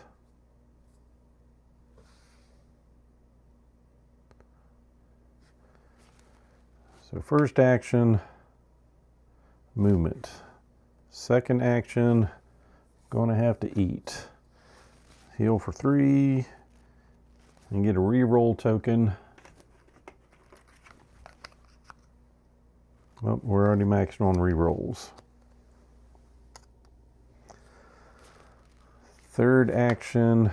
Speaker 1: So first action, movement. Second action, going to have to eat. Heal for 3 and get a reroll token. Oh, we're already maxed on rerolls. Third action,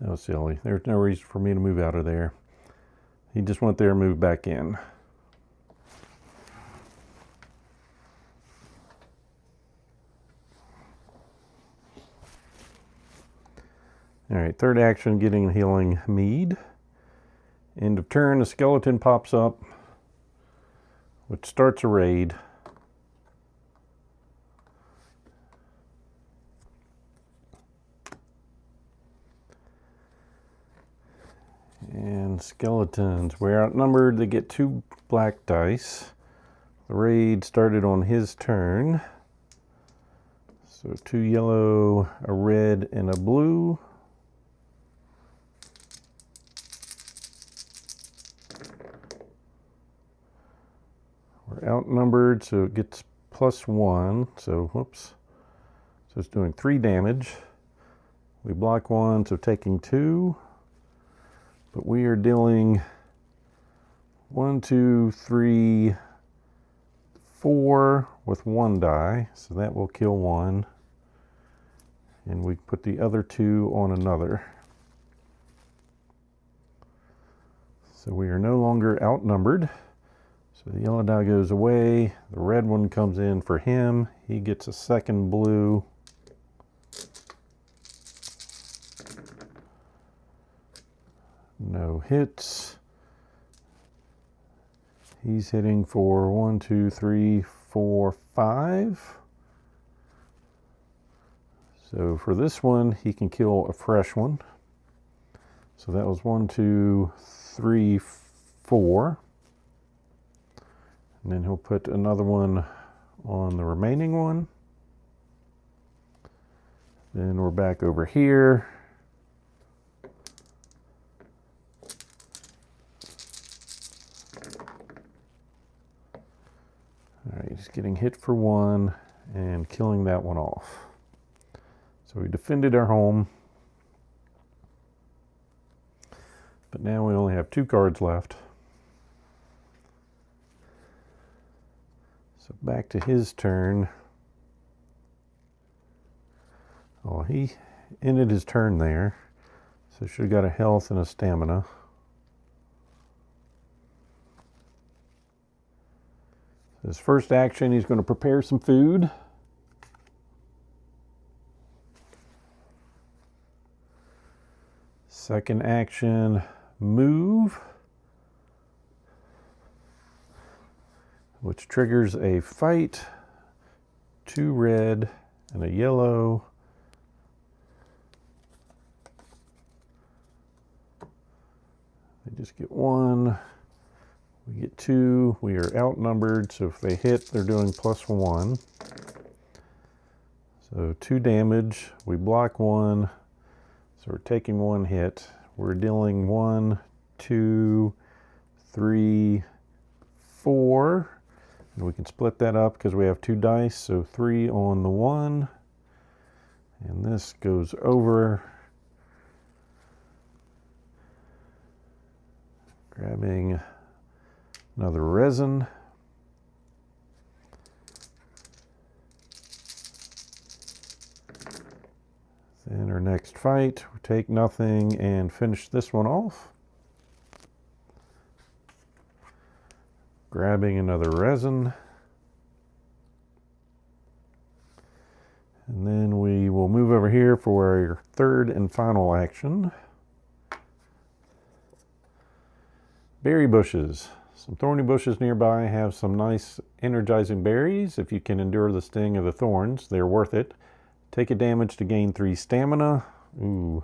Speaker 1: that was silly. There's no reason for me to move out of there. He just went there and moved back in. All right, third action, getting healing mead. End of turn, a skeleton pops up, which starts a raid. And skeletons, we're outnumbered. They get 2 black dice. The raid started on his turn. So 2 yellow, a red, and a blue. We're outnumbered, so it gets +1. So, whoops. So it's doing 3 damage. We block 1, so taking 2. But we are dealing 1, 2, 3, 4 with 1 die. So that will kill 1. And we put the other 2 on another. So we are no longer outnumbered. So the yellow die goes away. The red one comes in for him. He gets a 2nd blue. No hits. He's hitting for 1, 2, 3, 4, 5. So for this one, he can kill a fresh one. So that was 1, 2, 3, 4. And then he'll put another one on the remaining one. Then we're back over here. All right, he's getting hit for 1 and killing that one off. So we defended our home. But now we only have 2 cards left. So back to his turn. Oh, he ended his turn there. So should have got a health and a stamina. His first action, he's going to prepare some food. Second action, move, which triggers a fight, 2 red and a yellow. They just get 1. We get 2. We are outnumbered, so if they hit, they're doing +1. So 2 damage. We block 1. So we're taking 1 hit. We're dealing 1, 2, 3, 4. And we can split that up because we have 2 dice. So 3 on the 1. And this goes over. Grabbing another resin. Then our next fight, we take nothing and finish this one off. Grabbing another resin. And then we will move over here for our third and final action. Berry bushes. Some thorny bushes nearby have some nice energizing berries. If you can endure the sting of the thorns, they're worth it. Take a damage to gain 3 stamina. Ooh.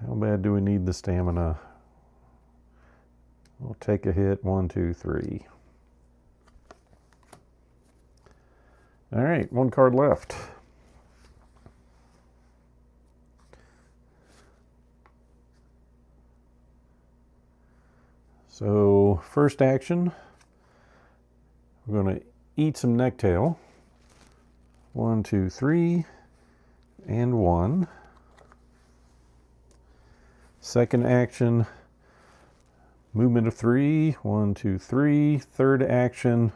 Speaker 1: How bad do we need the stamina? We'll take a hit. 1, 2, 3. All right, 1 card left. So first action, we're going to eat some necktail. 1, 2, 3, and 1. Second action, movement of 3. 1, 2, 3. Third action,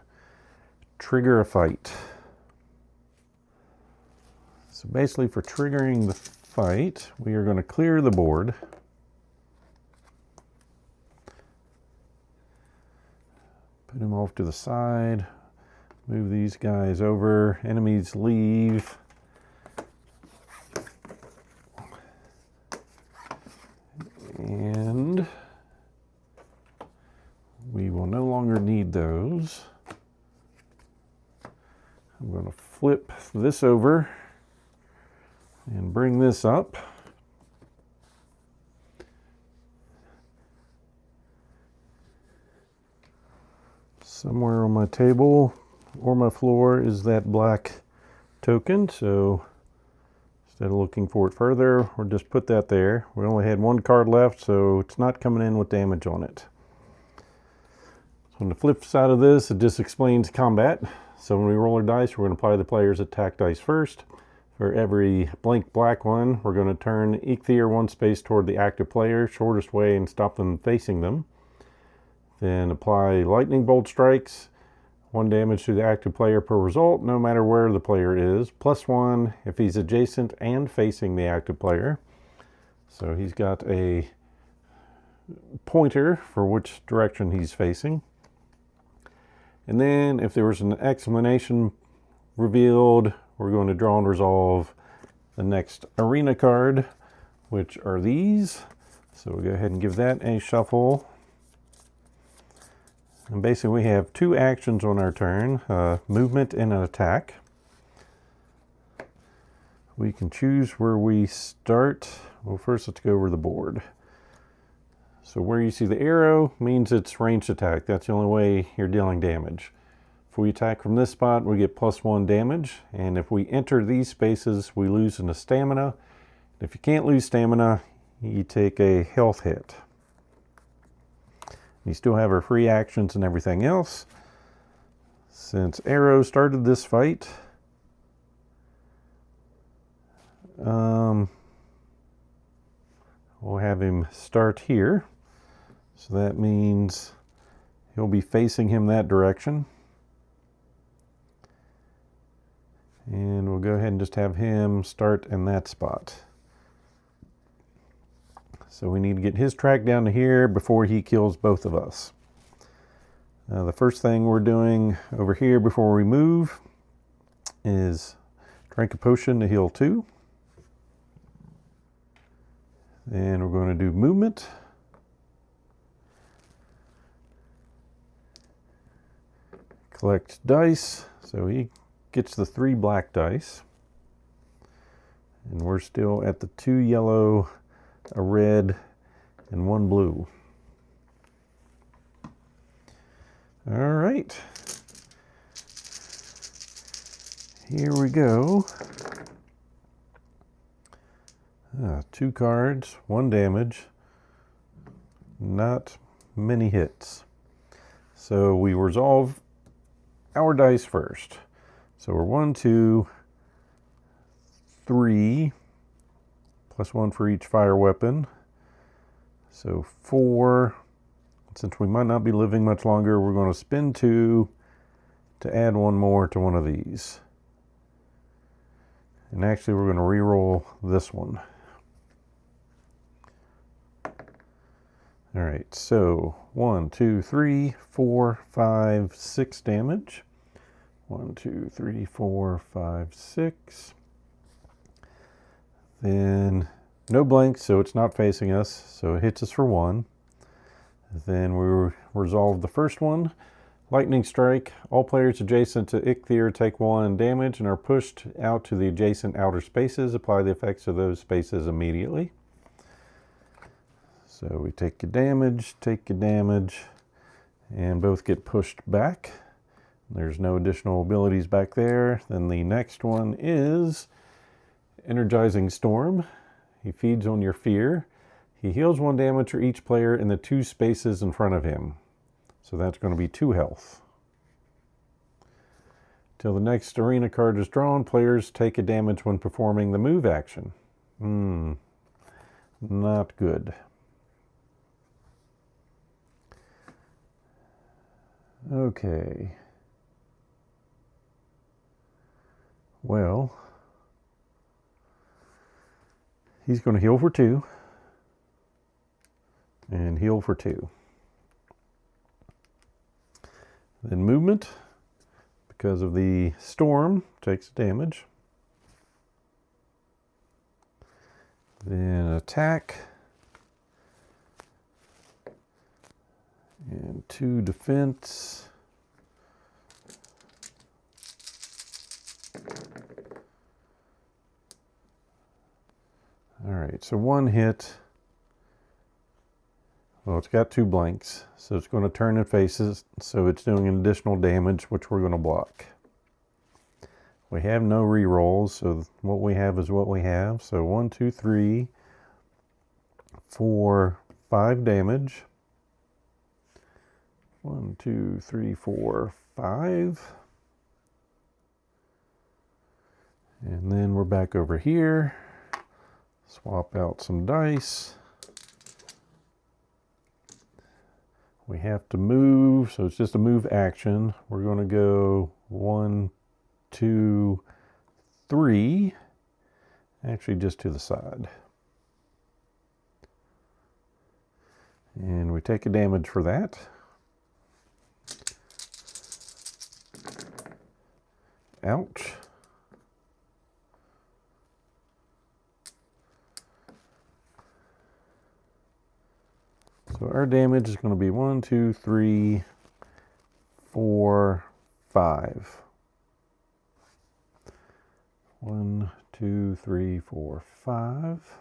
Speaker 1: trigger a fight. So basically for triggering the fight, we are going to clear the board. Put him off to the side. Move these guys over. Enemies leave. And we will no longer need those. I'm going to flip this over and bring this up. Somewhere on my table or my floor is that black token, so instead of looking for it further, we'll just put that there. We only had 1 card left, so it's not coming in with damage on it. On the flip side of this, it just explains combat. So when we roll our dice, we're going to apply the player's attack dice first. For every blank black one, we're going to turn Eikthyr one space toward the active player, shortest way, and stop them facing them. Then apply lightning bolt strikes, 1 damage to the active player per result, no matter where the player is, +1 if he's adjacent and facing the active player. So he's got a pointer for which direction he's facing. And then if there was an exclamation revealed, we're going to draw and resolve the next arena card, which are these. So we'll go ahead and give that a shuffle. And basically we have 2 actions on our turn, movement and an attack. We can choose where we start. Well, first let's go over the board. So where you see the arrow means it's ranged attack. That's the only way you're dealing damage. If we attack from this spot, we get +1 damage. And if we enter these spaces, we lose in a stamina. If you can't lose stamina, you take a health hit. You still have our free actions and everything else. Since Arrow started this fight, we'll have him start here. So that means he'll be facing him that direction. And we'll go ahead and just have him start in that spot. So we need to get his track down to here before he kills both of us. The first thing we're doing over here before we move is drink a potion to heal 2. Then we're going to do movement. Collect dice. So he gets the 3 black dice. And we're still at the 2 yellow, a red, and 1 blue. All right. Here we go. 2 cards, 1 damage. Not many hits. So we resolve our dice first. So we're 1, 2, 3, +1 for each fire weapon. So 4. Since we might not be living much longer, we're going to spend 2 to add 1 more to one of these. And actually we're going to re-roll this one. All right, so 1, 2, 3, 4, 5, 6 damage. 1, 2, 3, 4, 5, 6. Then no blanks, so it's not facing us, so it hits us for 1. Then we resolve the first one. Lightning strike. All players adjacent to Eikthyr take 1 damage and are pushed out to the adjacent outer spaces. Apply the effects of those spaces immediately. So we take a damage, and both get pushed back. There's no additional abilities back there. Then the next one is Energizing Storm. He feeds on your fear. He heals 1 damage for each player in the 2 spaces in front of him. So that's going to be 2 health. Till the next arena card is drawn, players take a damage when performing the move action. Not good. Okay. Well, he's going to heal for 2 and heal for 2. Then movement, because of the storm, takes damage. Then attack. And 2 defense. All right, so 1 hit. Well, it's got 2 blanks, so it's going to turn and faces, so it's doing an additional damage, which we're going to block. We have no re-rolls, so what we have is what we have. So 1, 2, 3, 4, 5 damage. 1, 2, 3, 4, 5. And then we're back over here. Swap out some dice. We have to move, so it's just a move action. We're going to go 1, 2, 3. Actually, just to the side. And we take a damage for that. Ouch. So our damage is going to be 1, 2, 3, 4, 5. 1, 2, 3, 4, 5.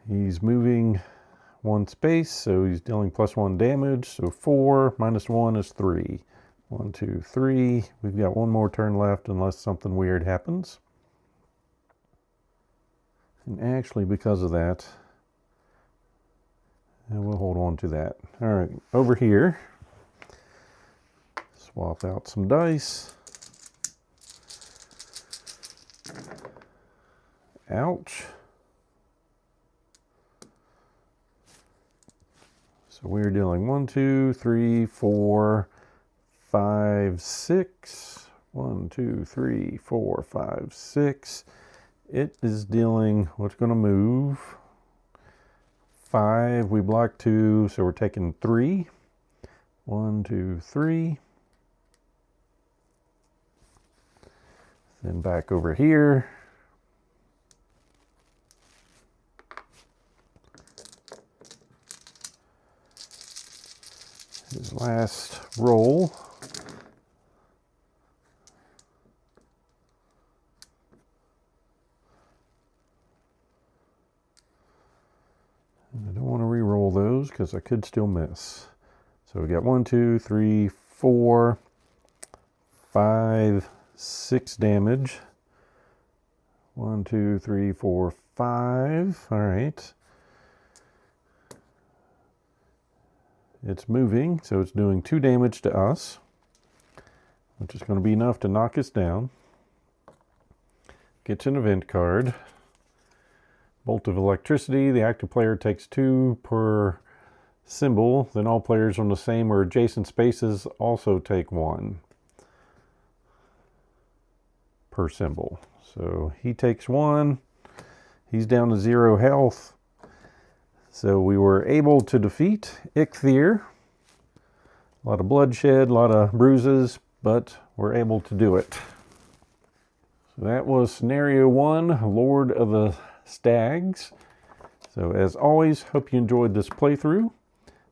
Speaker 1: He's moving 1 space, so he's dealing +1 damage. So 4 minus 1 is 3. 1, 2, 3. We've got 1 more turn left unless something weird happens. And actually, because of that, and we'll hold on to that. All right, over here, swap out some dice. Ouch. So we're dealing 1, 2, 3, 4, 5, 6. 1, 2, 3, 4, 5, 6. It is dealing, what's going to move? 5, we block 2, so we're taking 3. 1, 2, 3. Then back over here. His last roll. I don't want to re-roll those because I could still miss. So we got 1, 2, 3, 4, 5, 6 damage. 1, 2, 3, 4, 5. All right. It's moving, so it's doing 2 damage to us, which is going to be enough to knock us down. Gets an event card. Bolt of electricity. The active player takes 2 per symbol. Then all players on the same or adjacent spaces also take 1 per symbol. So he takes 1. He's down to 0 health. So we were able to defeat Eikthyr. A lot of bloodshed, a lot of bruises, but we're able to do it. So that was scenario 1, Lord of the Stags. So as always, hope you enjoyed this playthrough.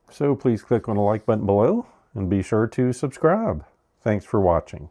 Speaker 1: So please click on the like button below and be sure to subscribe. Thanks for watching.